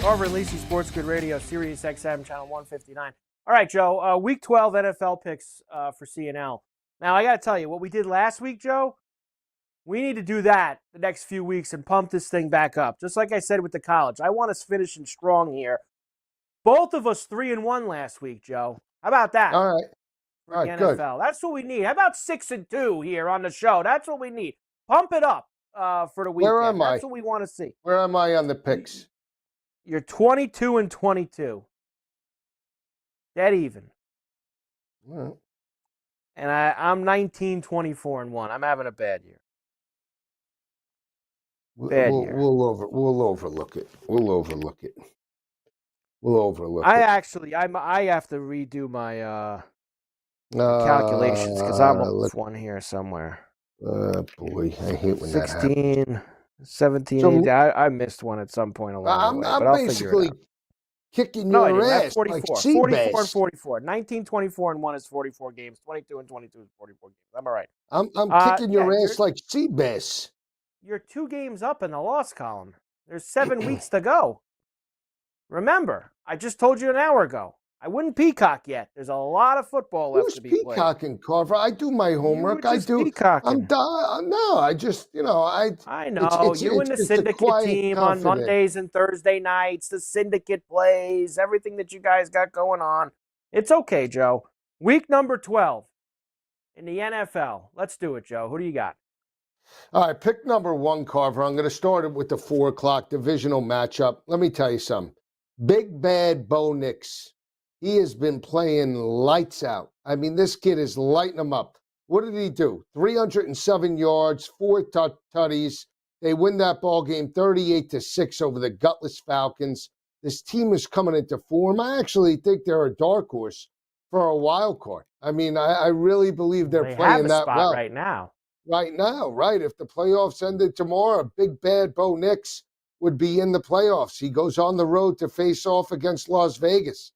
Carver and Lisi, SportsGrid Radio, Sirius XM, channel 159. All right, Joe, week 12 NFL picks for CNL. Now, I got to tell you, what we did last week, Joe, we need to do that the next few weeks and pump this thing back up. Just like I said with the college, I want us finishing strong here. Both of us 3-1 last week, Joe. How about that? All right. All right, good. That's what we need. How about 6-2 here on the show? That's what we need. Pump it up for the weekend. Where am I? That's what we want to see. Where am I on the picks? You're 22-22. Dead even. All right. And I'm 19-24-1. I'm having a bad year. We'll overlook it. We'll overlook it. I have to redo my calculations because I'm off one here somewhere. Boy, I hate when that happens. 16, 17, 18. I missed one at some point along the way. I'm but I'll basically kicking No, I your didn't. I have ass like 44. sea 44 and bass. 44. 19, 24, and 1 is 44 games. 22 and 22 is 44 games. I'm all right. I'm kicking your ass like sea bass. You're 2 games up in the loss column. There's 7 weeks to go. Remember, I just told you an hour ago. I wouldn't peacock yet. There's a lot of football left to be played. Peacocking, Carver? I do my homework. You were just peacocking. No, I just, I know. You and the it's a syndicate quiet team on confidence. Mondays and Thursday nights, the syndicate plays, everything that you guys got going on. It's okay, Joe. Week number 12 in the NFL. Let's do it, Joe. Who do you got? All right, pick number 1, Carver. I'm going to start it with the 4 o'clock divisional matchup. Let me tell you something. Big Bad Bo Nix. He has been playing lights out. I mean, this kid is lighting them up. What did he do? 307 yards, 4 tutties. They win that ball game 38-6 over the gutless Falcons. This team is coming into form. I actually think they're a dark horse for a wild card. I mean, I really believe they're playing that well right now. Right now, right. If the playoffs ended tomorrow, Big Bad Bo Nix would be in the playoffs. He goes on the road to face off against Las Vegas.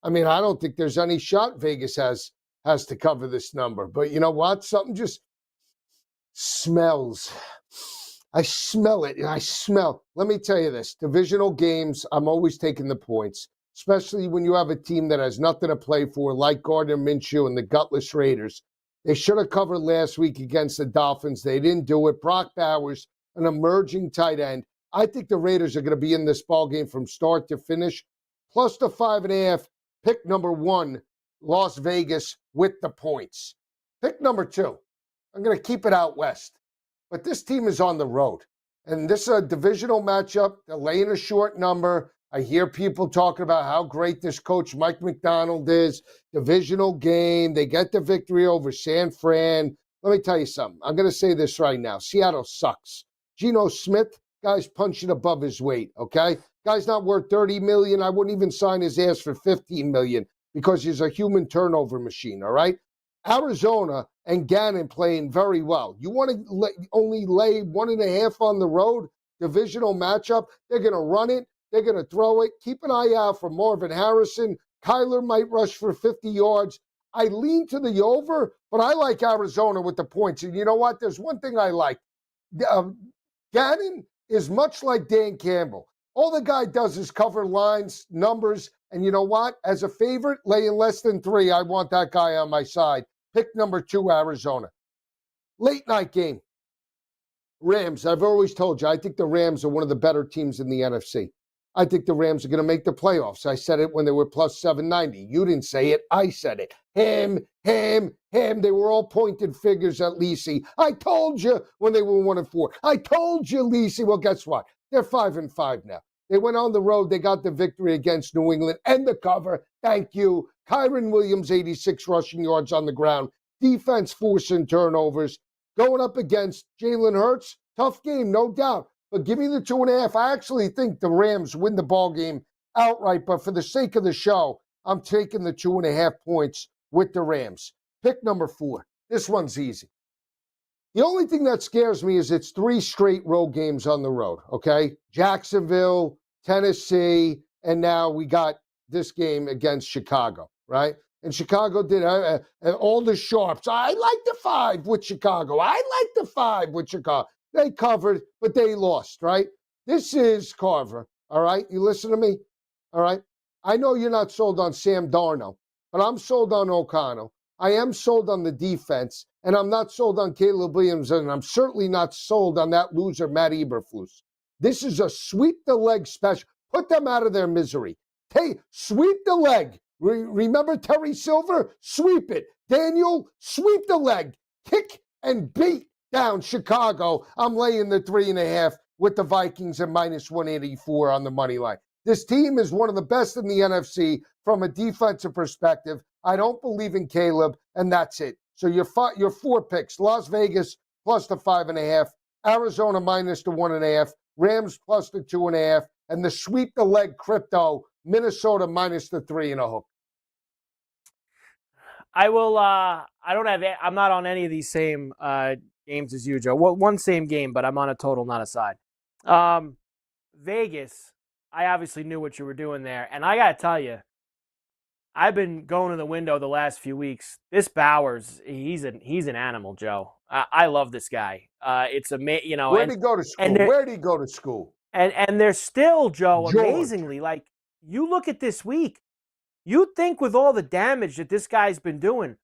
I mean, I don't think there's any shot Vegas has to cover this number. But you know what? Something just smells. I smell it. Let me tell you this. Divisional games, I'm always taking the points, especially when you have a team that has nothing to play for, like Gardner Minshew and the gutless Raiders. They should have covered last week against the Dolphins. They didn't do it. Brock Bowers, an emerging tight end. I think the Raiders are going to be in this ballgame from start to finish. Plus the 5.5. Pick number 1, Las Vegas with the points. Pick number 2. I'm going to keep it out west. But this team is on the road. And this is a divisional matchup. They're laying a short number. I hear people talking about how great this coach Mike McDonald is. Divisional game. They get the victory over San Fran. Let me tell you something. I'm going to say this right now. Seattle sucks. Geno Smith, guy's punching above his weight, okay? Guy's not worth $30 million. I wouldn't even sign his ass for $15 million because he's a human turnover machine, all right? Arizona and Gannon playing very well. You want to only lay 1.5 on the road? Divisional matchup. They're going to run it. They're going to throw it. Keep an eye out for Marvin Harrison. Kyler might rush for 50 yards. I lean to the over, but I like Arizona with the points. And you know what? There's one thing I like. Gannon is much like Dan Campbell. All the guy does is cover lines, numbers, and you know what? As a favorite, laying less than 3, I want that guy on my side. Pick number 2, Arizona. Late night game. Rams. I've always told you, I think the Rams are one of the better teams in the NFC. I think the Rams are going to make the playoffs. I said it when they were plus 790. You didn't say it. I said it. Ham. They were all pointed figures at Lisi. I told you when they were 1-4. I told you, Lisi. Well, guess what? They're 5-5 now. They went on the road. They got the victory against New England and the cover. Thank you. Kyron Williams, 86 rushing yards on the ground. Defense forcing turnovers. Going up against Jalen Hurts. Tough game, no doubt. But give me the 2.5. I actually think the Rams win the ball game outright. But for the sake of the show, I'm taking the 2.5 points with the Rams. Pick number 4. This one's easy. The only thing that scares me is it's 3 straight road games on the road, okay? Jacksonville, Tennessee, and now we got this game against Chicago, right? And Chicago did all the sharps. I like the 5 with Chicago. I like the 5 with Chicago. They covered, but they lost, right? This is Carver, all right? You listen to me, all right? I know you're not sold on Sam Darnold, but I'm sold on O'Connell. I am sold on the defense, and I'm not sold on Caleb Williams, and I'm certainly not sold on that loser, Matt Eberflus. This is a sweep the leg special. Put them out of their misery. Hey, sweep the leg. Remember Terry Silver? Sweep it. Daniel, sweep the leg. Kick and beat down Chicago. I'm laying the 3.5 with the Vikings at minus 184 on the money line. This team is one of the best in the NFC from a defensive perspective. I don't believe in Caleb, and that's it. So your 4 picks, Las Vegas plus the 5.5, Arizona minus the 1.5, Rams plus the 2.5, and the sweep the leg crypto, Minnesota minus the 3 and a hook. I will, I'm not on any of these same games as you, Joe. One same game, but I'm on a total, not a side. Vegas, I obviously knew what you were doing there. And I got to tell you, I've been going to the window the last few weeks. This Bowers, he's an animal, Joe. I love this guy. It's amazing, you know. Where'd he go to school? Where'd he go to school? And they're still, Joe, George. amazingly, like, you look at this week, you think with all the damage that this guy's been doing,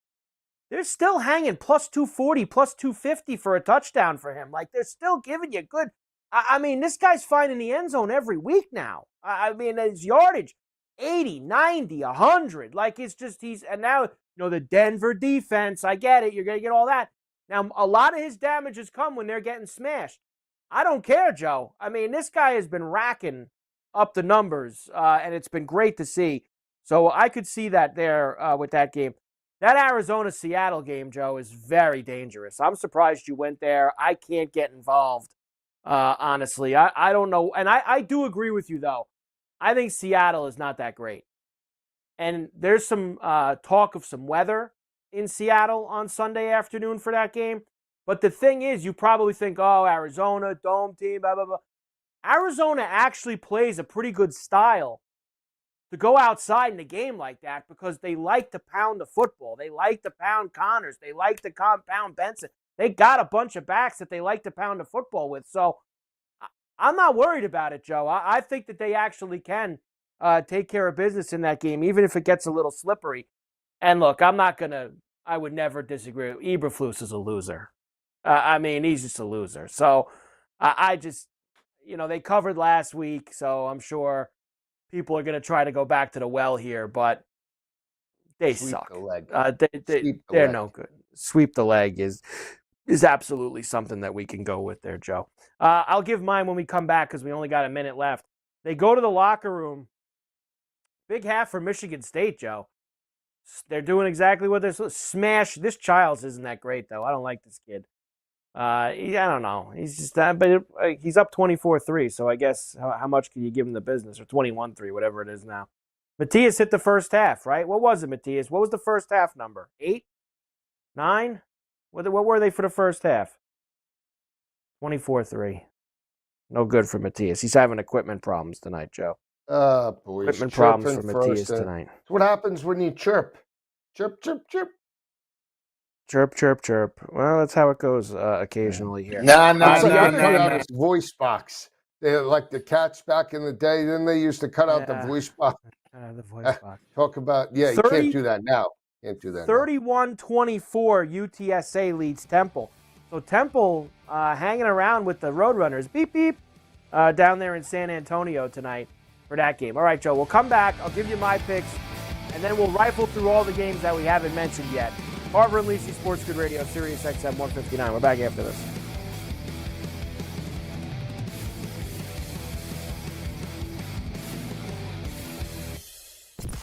they're still hanging plus 240, plus 250 for a touchdown for him. Like, they're still giving you good. I mean, this guy's finding the end zone every week now. I mean, his yardage, 80, 90, 100. Like, it's just, and now, you know, the Denver defense, I get it. You're going to get all that. Now, a lot of his damage has come when they're getting smashed. I don't care, Joe. I mean, this guy has been racking up the numbers, and it's been great to see. So I could see that there with that game. That Arizona-Seattle game, Joe, is very dangerous. I'm surprised you went there. I can't get involved, honestly. I don't know. And I do agree with you, though. I think Seattle is not that great. And there's some talk of some weather in Seattle on Sunday afternoon for that game. But the thing is, you probably think, oh, Arizona, dome team, blah, blah, blah. Arizona actually plays a pretty good style to go outside in a game like that because they like to pound the football. They like to pound Connors. They like to pound Benson. They got a bunch of backs that they like to pound the football with. So I'm not worried about it, Joe. I think that they actually can take care of business in that game, even if it gets a little slippery. And look, I would never disagree. Eberflus is a loser. I mean, he's just a loser. So I just, you know, they covered last week, so I'm sure people are going to try to go back to the well here, but they suck. The leg. They're no good. Sweep the leg is absolutely something that we can go with there, Joe. I'll give mine when we come back because we only got a minute left. They go to the locker room. Big half for Michigan State, Joe. They're doing exactly what they're supposed to. Smash. This Childs isn't that great, though. I don't like this kid. I don't know. He's just but he's up 24-3, so I guess how much can you give him the business? Or 21-3, whatever it is now. Matthias hit the first half, right? What was it, Matthias? What was the first half number? 8? 9? What were they for the first half? 24-3. No good for Matthias. He's having equipment problems tonight, Joe. Boy, equipment problems for Matthias tonight. That's what happens when you chirp. Chirp, chirp, chirp. Chirp, chirp, chirp. Well, that's how it goes occasionally here. No. Voice box. They like the cats back in the day. Then they used to cut out the voice box. The voice box. Talk about, you can't do that now. Can't do that 31-24, UTSA leads Temple. So Temple hanging around with the Roadrunners. Beep, beep. Down there in San Antonio tonight for that game. All right, Joe, we'll come back. I'll give you my picks, and then we'll rifle through all the games that we haven't mentioned yet. Harper and Lisi, SportsGrid Radio, Sirius XM 159. We're back after this.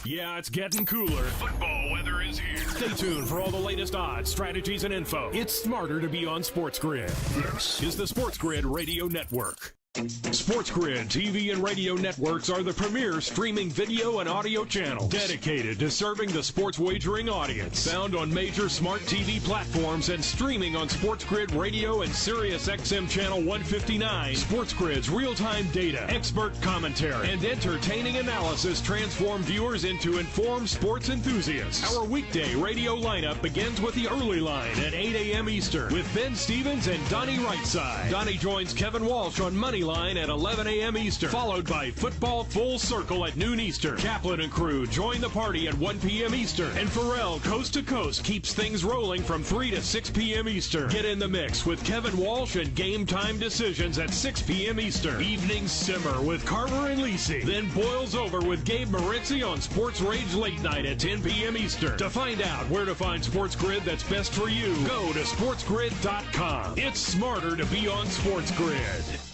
Yeah, it's getting cooler. Football weather is here. Stay tuned for all the latest odds, strategies, and info. It's smarter to be on SportsGrid. This is the SportsGrid Radio Network. SportsGrid TV and radio networks are the premier streaming video and audio channels dedicated to serving the sports wagering audience. Found on major smart TV platforms and streaming on SportsGrid Radio and Sirius XM Channel 159. SportsGrid's real-time data, expert commentary, and entertaining analysis transform viewers into informed sports enthusiasts. Our weekday radio lineup begins with the early line at 8 a.m. Eastern with Ben Stevens and Donnie Rightside. Donnie joins Kevin Walsh on Money Line at 11 a.m. Eastern, followed by Football Full Circle at noon Eastern. Kaplan and crew join the party at 1 p.m. Eastern, and Pharrell Coast to Coast keeps things rolling from 3 to 6 p.m. Eastern. Get in the mix with Kevin Walsh and Game Time Decisions at 6 p.m. Eastern. Evenings simmer with Carver and Lisi, then boils over with Gabe Moritzi on Sports Rage Late Night at 10 p.m. Eastern. To find out where to find SportsGrid that's best for you, go to sportsgrid.com. It's smarter to be on SportsGrid.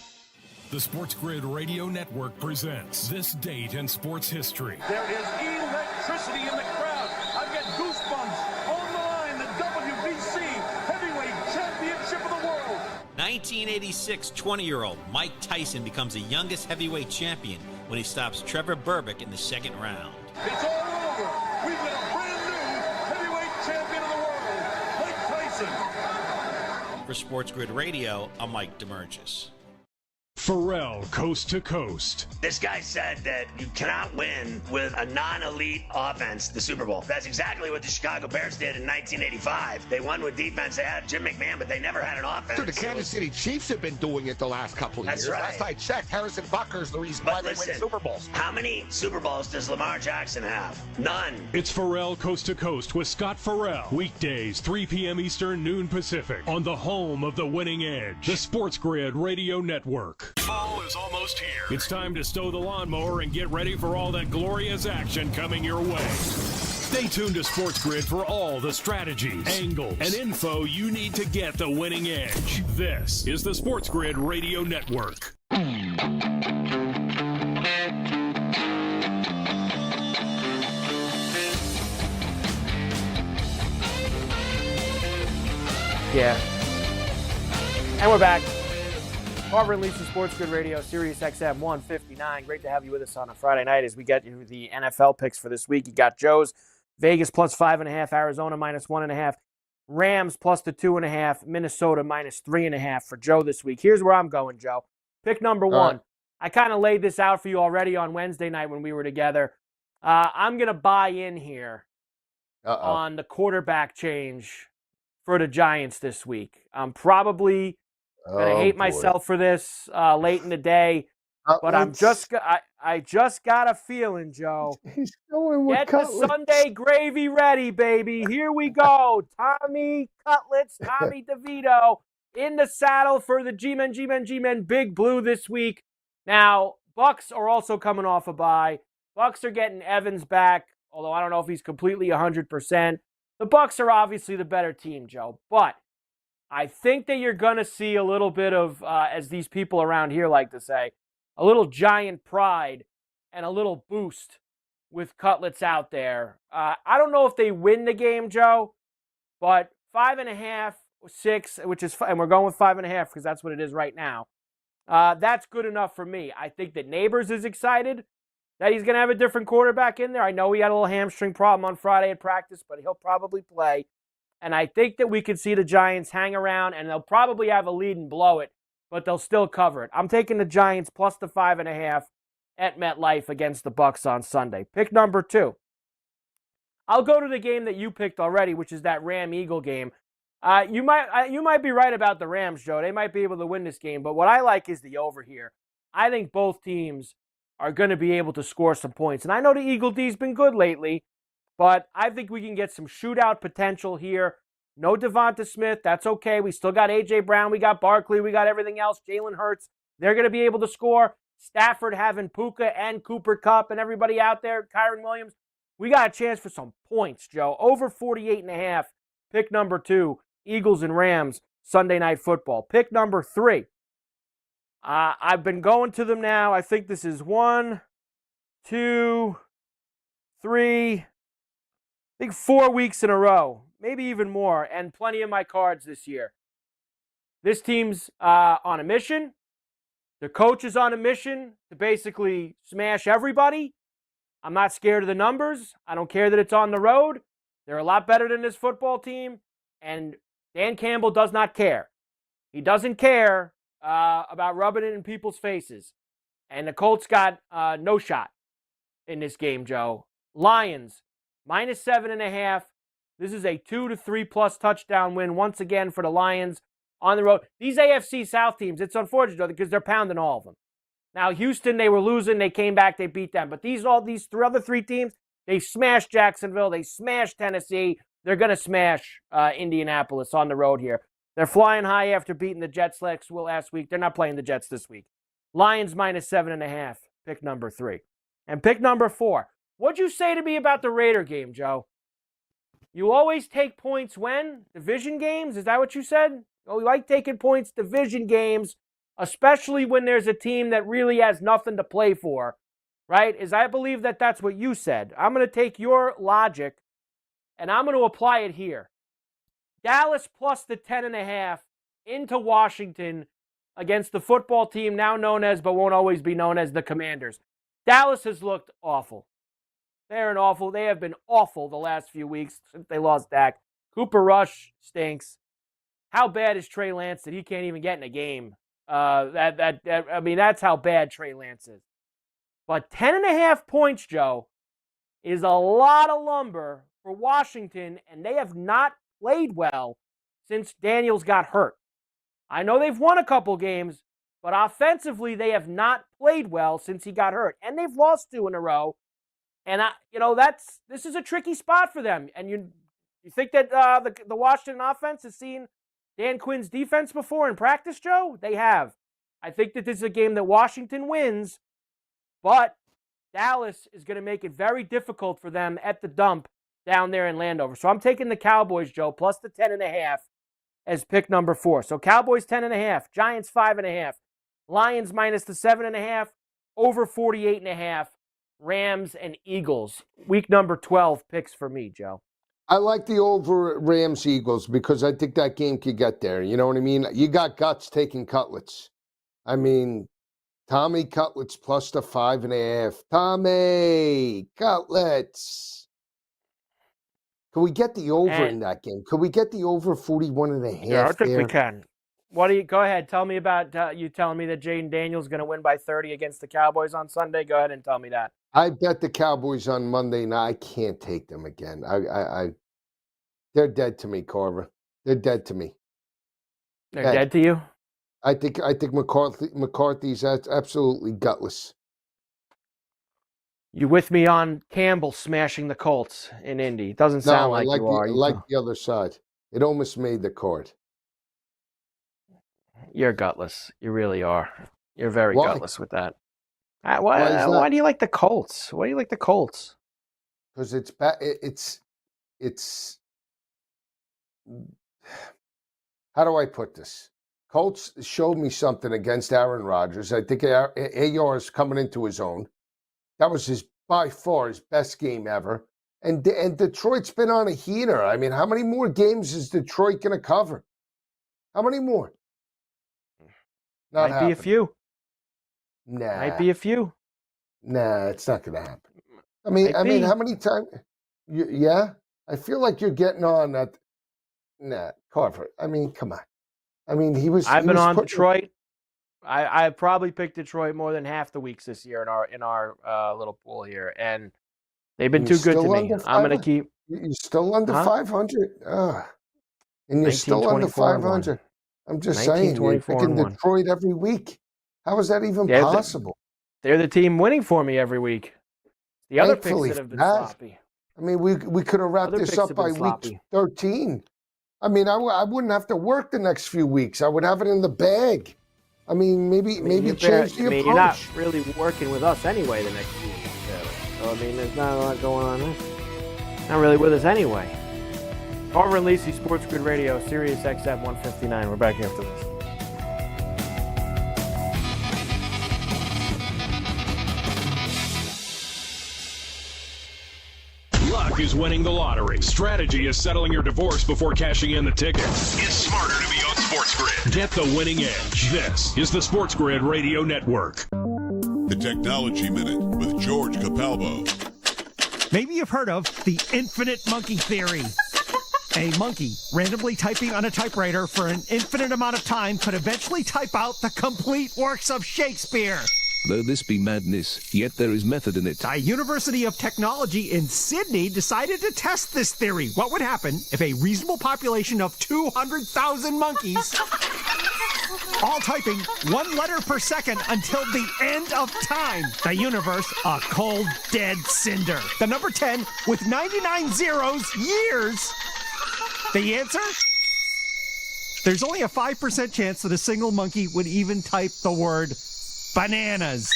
The SportsGrid Radio Network presents This Date in Sports History. There is electricity in the crowd. I've got goosebumps. On the line, the WBC Heavyweight Championship of the World. 1986 20-year-old Mike Tyson becomes the youngest heavyweight champion when he stops Trevor Berbick in the second round. It's all over. We've got a brand new heavyweight champion of the world, Mike Tyson. For SportsGrid Radio, I'm Mike DeMurgis. Pharrell Coast to Coast. This guy said that you cannot win with a non-elite offense the Super Bowl. That's exactly what the Chicago Bears did in 1985. They won with defense. They had Jim McMahon, but they never had an offense. Dude, the Kansas City Chiefs have been doing it the last couple of That's years. right. Last I checked, Harrison Butker's the reason why they win Super Bowls. How many Super Bowls does Lamar Jackson have? None. It's Pharrell Coast to Coast with Scott Farrell. Weekdays, 3 p.m. Eastern, noon Pacific. On the home of the winning edge, the SportsGrid Radio Network. Fall is almost here. It's time to stow the lawnmower and get ready for all that glorious action coming your way. Stay tuned to SportsGrid for all the strategies, angles, and info you need to get the winning edge. This is the SportsGrid Radio Network. Yeah. And we're back. Carver and Lisa, SportsGrid Radio, Sirius XM 159. Great to have you with us on a Friday night as we get you the NFL picks for this week. You got Joe's Vegas plus 5.5, Arizona minus 1.5, Rams plus the 2.5, Minnesota minus 3.5 for Joe this week. Here's where I'm going, Joe. Pick number one. I kind of laid this out for you already on Wednesday night when we were together. I'm going to buy in here on the quarterback change for the Giants this week. I'm probably going to hate myself for this late in the day, but I just got a feeling, Joe. He's going with Get Cutlets. the Sunday gravy ready, baby. Here we go. Tommy Cutlets, Tommy DeVito in the saddle for the G-Men Big Blue this week. Now, Bucks are also coming off a bye. Bucks are getting Evans back, although I don't know if he's completely 100%. The Bucks are obviously the better team, Joe, but I think that you're going to see a little bit of, as these people around here like to say, a little Giant pride and a little boost with Cutlets out there. I don't know if they win the game, Joe, but 5.5, 6, and we're going with 5.5 because that's what it is right now. That's good enough for me. I think that Neighbors is excited that he's going to have a different quarterback in there. I know he had a little hamstring problem on Friday at practice, but he'll probably play. And I think that we could see the Giants hang around, and they'll probably have a lead and blow it, but they'll still cover it. I'm taking the Giants plus the 5.5 at MetLife against the Bucks on Sunday. Pick number 2. I'll go to the game that you picked already, which is that Ram-Eagle game. You might be right about the Rams, Joe. They might be able to win this game, but what I like is the over here. I think both teams are going to be able to score some points. And I know the Eagle D's been good lately, but I think we can get some shootout potential here. No Devonta Smith. That's okay. We still got A.J. Brown. We got Barkley. We got everything else. Jalen Hurts. They're going to be able to score. Stafford having Puka and Cooper Kupp and everybody out there. Kyron Williams. We got a chance for some points, Joe. Over 48.5. Pick number 2. Eagles and Rams. Sunday Night Football. Pick number 3. I've been going to them now. I think this is 1, 2, 3, I think 4 weeks in a row, maybe even more, and plenty of my cards this year. This team's on a mission. The coach is on a mission to basically smash everybody. I'm not scared of the numbers. I don't care that it's on the road. They're a lot better than this football team, and Dan Campbell does not care. He doesn't care about rubbing it in people's faces. And the Colts got no shot in this game, Joe. Lions, minus 7.5. This is a 2 to 3+ touchdown win once again for the Lions on the road. These AFC South teams, it's unfortunate, though, because they're pounding all of them. Now, Houston, they were losing. They came back. They beat them. But these other three teams, they smashed Jacksonville. They smashed Tennessee. They're going to smash Indianapolis on the road here. They're flying high after beating the Jets last week. They're not playing the Jets this week. Lions minus 7.5, pick number 3. And pick number 4. What'd you say to me about the Raider game, Joe? You always take points when? Division games? Is that what you said? Oh, you like taking points division games, especially when there's a team that really has nothing to play for, right? I believe that that's what you said. I'm going to take your logic, and I'm going to apply it here. Dallas plus the 10.5 into Washington against the football team now known as, but won't always be known as, the Commanders. Dallas has looked awful. They have been awful the last few weeks since they lost Dak. Cooper Rush stinks. How bad is Trey Lance that he can't even get in a game I mean, that's how bad Trey Lance is. But 10.5 points, Joe, is a lot of lumber for Washington, and they have not played well since Daniels got hurt. I know they've won a couple games, but offensively, they have not played well since he got hurt. And they've lost 2 in a row. And, this is a tricky spot for them. And you think that the Washington offense has seen Dan Quinn's defense before in practice, Joe? They have. I think that this is a game that Washington wins, but Dallas is going to make it very difficult for them at the dump down there in Landover. So I'm taking the Cowboys, Joe, plus the 10.5 as pick number 4. So Cowboys 10.5, Giants 5.5, Lions minus the 7.5, over 48.5, Rams and Eagles. Week number 12 picks for me, Joe. I like the over Rams-Eagles because I think that game could get there. You know what I mean? You got guts taking Cutlets. I mean, Tommy Cutlets plus the 5.5. Tommy Cutlets. Can we get the over in that game? Could we get the over 41.5? Yeah, I think we can. Go ahead. Tell me about you telling me that Jaden Daniels is going to win by 30 against the Cowboys on Sunday. Go ahead and tell me that. I bet the Cowboys on Monday night. I can't take them again. They're dead to me, Carver. They're dead to me. They're dead to you? I think McCarthy's absolutely gutless. You with me on Campbell smashing the Colts in Indy? Doesn't sound like you are. I like the other side. It almost made the card. You're gutless. You really are. You're very gutless with that. Why do you like the Colts? Why do you like the Colts? Because it's bad. It's. How do I put this? Colts showed me something against Aaron Rodgers. I think AR is coming into his own. That was by far his best game ever. And Detroit's been on a heater. I mean, how many more games is Detroit going to cover? How many more? Might be a few. Nah. Might be a few. Nah, it's not going to happen. I mean, how many times? Yeah? I feel like you're getting on that. Nah, Carver. I mean, come on. I mean, I've been on Detroit. I probably picked Detroit more than half the weeks this year in our little pool here, and they've been too good to me. I'm going to keep. You're still under 500. And you're still under 500. I'm just saying, you're picking Detroit every week. How is that even possible? They're the team winning for me every week. The other picks that have been sloppy. I mean, we could have wrapped this up by week 13. I mean, I wouldn't have to work the next few weeks. I would have it in the bag. I mean, maybe change the approach. You're not really working with us anyway the next few weeks. So, I mean, there's not a lot going on there. Not really with us anyway. Carver and Lisi, SportsGrid Radio, Sirius XM 159. We're back after this. Luck is winning the lottery. Strategy is settling your divorce before cashing in the ticket. It's smarter to be on SportsGrid. Get the winning edge. This is the SportsGrid Radio Network. The Technology Minute with George Capalbo. Maybe you've heard of the infinite monkey theory. A monkey randomly typing on a typewriter for an infinite amount of time could eventually type out the complete works of Shakespeare. Though this be madness, yet there is method in it. The University of Technology in Sydney decided to test this theory. What would happen if a reasonable population of 200,000 monkeys, all typing 1 letter per second until the end of time? The universe, a cold, dead cinder. The number 10 with 99 zeros, years. The answer? There's only a 5% chance that a single monkey would even type the word bananas.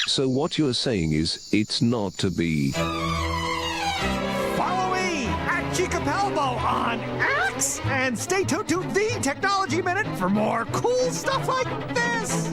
So what you're saying is, it's not to be. Follow me at Capalbo on X, and stay tuned to the Technology Minute for more cool stuff like this.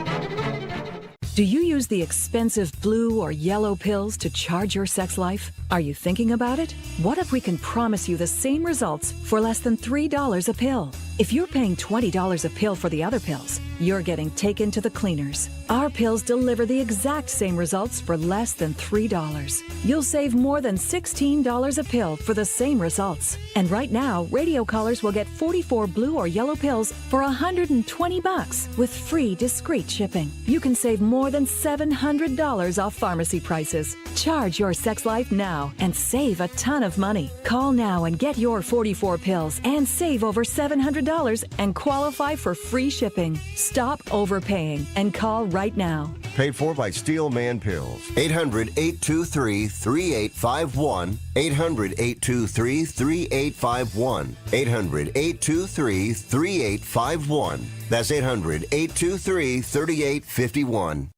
Do you use the expensive blue or yellow pills to charge your sex life? Are you thinking about it? What if we can promise you the same results for less than $3 a pill? If you're paying $20 a pill for the other pills, you're getting taken to the cleaners. Our pills deliver the exact same results for less than $3. You'll save more than $16 a pill for the same results. And right now, radio callers will get 44 blue or yellow pills for $120 with free discreet shipping. You can save more than $700 off pharmacy prices. Charge your sex life now and save a ton of money. Call now and get your 44 pills and save over $700 and qualify for free shipping. Stop overpaying and call right now. Paid for by Steel Man Pills. 800-823-3851. 800-823-3851. 800-823-3851. That's 800-823-3851.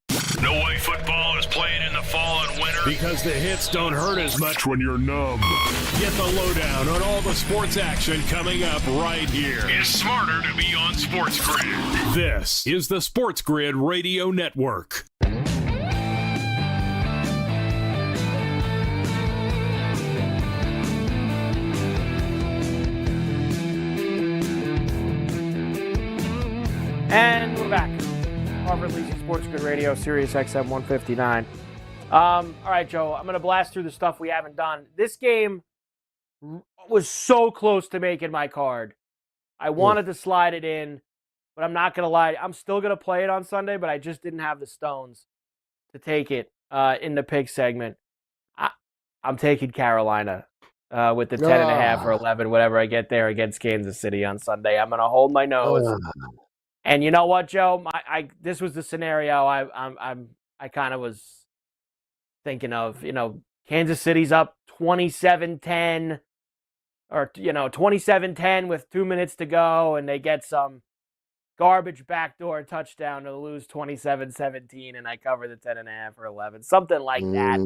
No way football is playing in the fall and winter because the hits don't hurt as much when you're numb. Get the lowdown on all the sports action coming up right here. It's smarter to be on SportsGrid. This is the SportsGrid Radio Network. And we're back. Harvard Leasing SportsGrid Radio, Sirius XM 159. All right, Joe, I'm going to blast through the stuff we haven't done. This game was so close to making my card. I wanted to slide it in, but I'm not going to lie. I'm still going to play it on Sunday, but I just didn't have the stones to take it in the pick segment. I'm taking Carolina with the 10.5 or 11, whatever I get there against Kansas City on Sunday. I'm going to hold my nose. And you know what, Joe? This was the scenario I kind of was thinking of. You know, Kansas City's up 27-10 or 27-10 with 2 minutes to go, and they get some garbage backdoor touchdown to lose 27-17, and I cover the 10.5 or 11, something like that.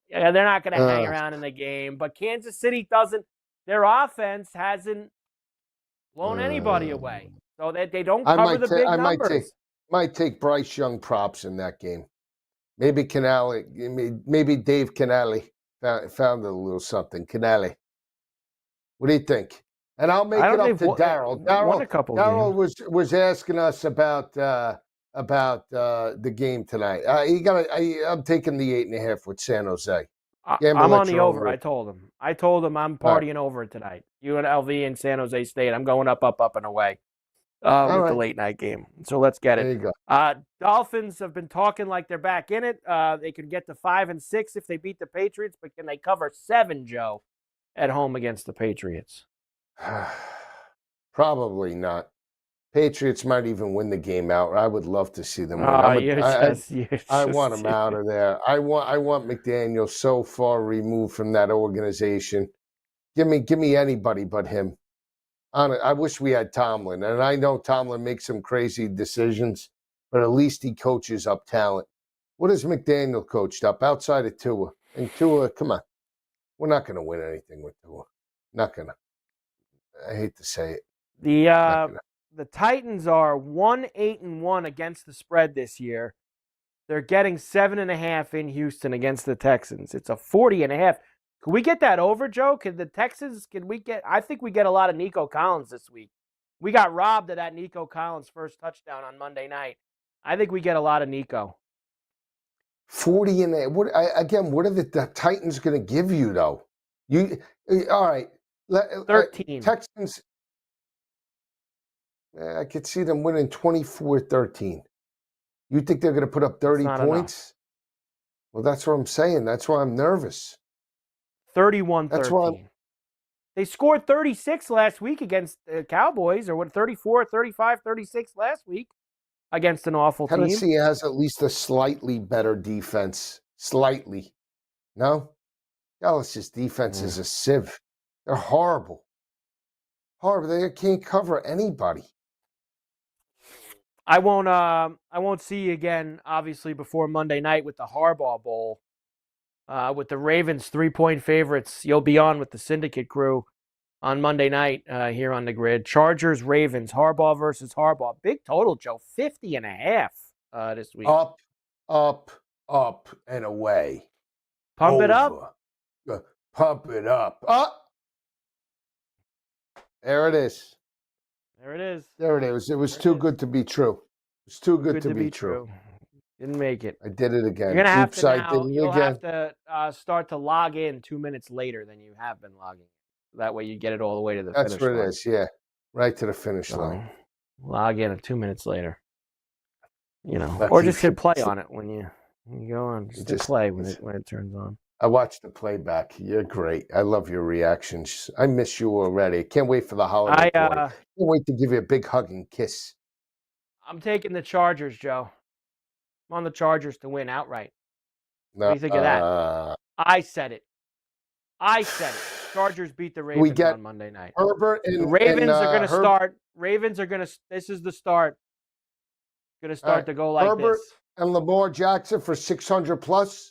Yeah, they're not going to hang around in the game, but Kansas City doesn't. Their offense hasn't blown anybody away. So that they don't cover the big numbers. Might take Bryce Young props in that game. Maybe Canale, maybe Dave Canale found a little something. Canale. What do you think? And I'll make it up to Daryl. Daryl was asking us about the game tonight. I'm taking the 8.5 with San Jose. I'm on the over. I told him I'm partying over tonight. UNLV and San Jose State. I'm going up, and away. With the late night game. So let's get it. There you go. Dolphins have been talking like they're back in it. They could get to 5-6 if they beat the Patriots, but can they cover 7, Joe, at home against the Patriots? Probably not. Patriots might even win the game out. I would love to see them win. I want them out of there. I want McDaniel so far removed from that organization. Give me anybody but him. I wish we had Tomlin, and I know Tomlin makes some crazy decisions, but at least he coaches up talent. What has McDaniel coached up outside of Tua? And Tua, come on. We're not going to win anything with Tua. Not going to. I hate to say it. The Titans are 1-8-1 against the spread this year. They're getting 7.5 in Houston against the Texans. It's a 40.5. Can we get that over, Joe? I think we get a lot of Nico Collins this week. We got robbed of that Nico Collins first touchdown on Monday night. I think we get a lot of Nico. 40.5. What are the Titans going to give you, though? All right. 13. Texans, I could see them winning 24-13. You think they're going to put up 30 points? Enough. Well, that's what I'm saying. That's why I'm nervous. 31-13. They scored 36 last week against the Cowboys, or 34, 35, 36 last week against an awful team. Tennessee has at least a slightly better defense. Slightly. No? Dallas's defense is a sieve. They're horrible. Horrible. They can't cover anybody. I won't see you again, obviously, before Monday night with the Harbaugh Bowl. With the Ravens 3-point favorites, you'll be on with the Syndicate crew on Monday night here on the grid. Chargers, Ravens, Harbaugh versus Harbaugh. Big total, Joe, 50.5 this week. Up, and away. Pump it up. Pump it up. Up. There it is. There it is. There it is. It was too good to be true. It was too good to be true. Didn't make it. I did it again. You're gonna have Oops, to I now. did it You'll again. have to start to log in 2 minutes later than you have been logging. That way you get it all the way to the finish line. That's what it is. Yeah, right to the finish line. Log in 2 minutes later. You know, or just hit play on it when you go on. Just hit play when it turns on. I watched the playback. You're great. I love your reactions. I miss you already. Can't wait for the holiday party. Can't wait to give you a big hug and kiss. I'm taking the Chargers, Joe. I'm on the Chargers to win outright. No, What do you think of that? I said it. Chargers beat the Ravens on Monday night. Herbert and the Ravens are going to start. Ravens are going to. This is the start. Going to start to go like Herbert this. And Lamar Jackson for 600 plus.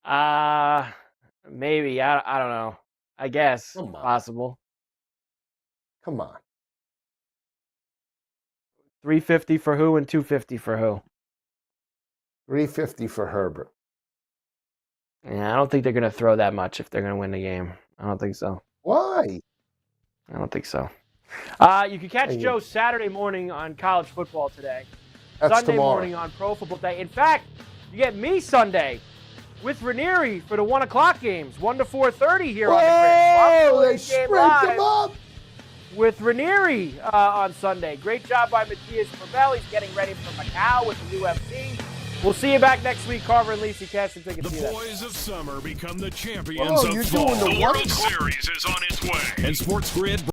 Maybe. I don't know. I guess possible. Come on. 350 for who and 250 for who? 350 for Herbert. Yeah, I don't think they're going to throw that much if they're going to win the game. I don't think so. Why? I don't think so. You can catch Joe Saturday morning on college football today. That's Sunday tomorrow. morning on Pro Football Day. In fact, you get me Sunday with Ranieri for the 1 o'clock games, 1 to 4:30 here on the grid. Oh, they sprint them up. With Ranieri on Sunday. Great job by Matthias Probel. He's getting ready for Macau with the UFC. We'll see you back next week. Carver and Lisi, catch some tickets. The boys of summer become the champions of fall. Doing the World Series is on its way. And SportsGrid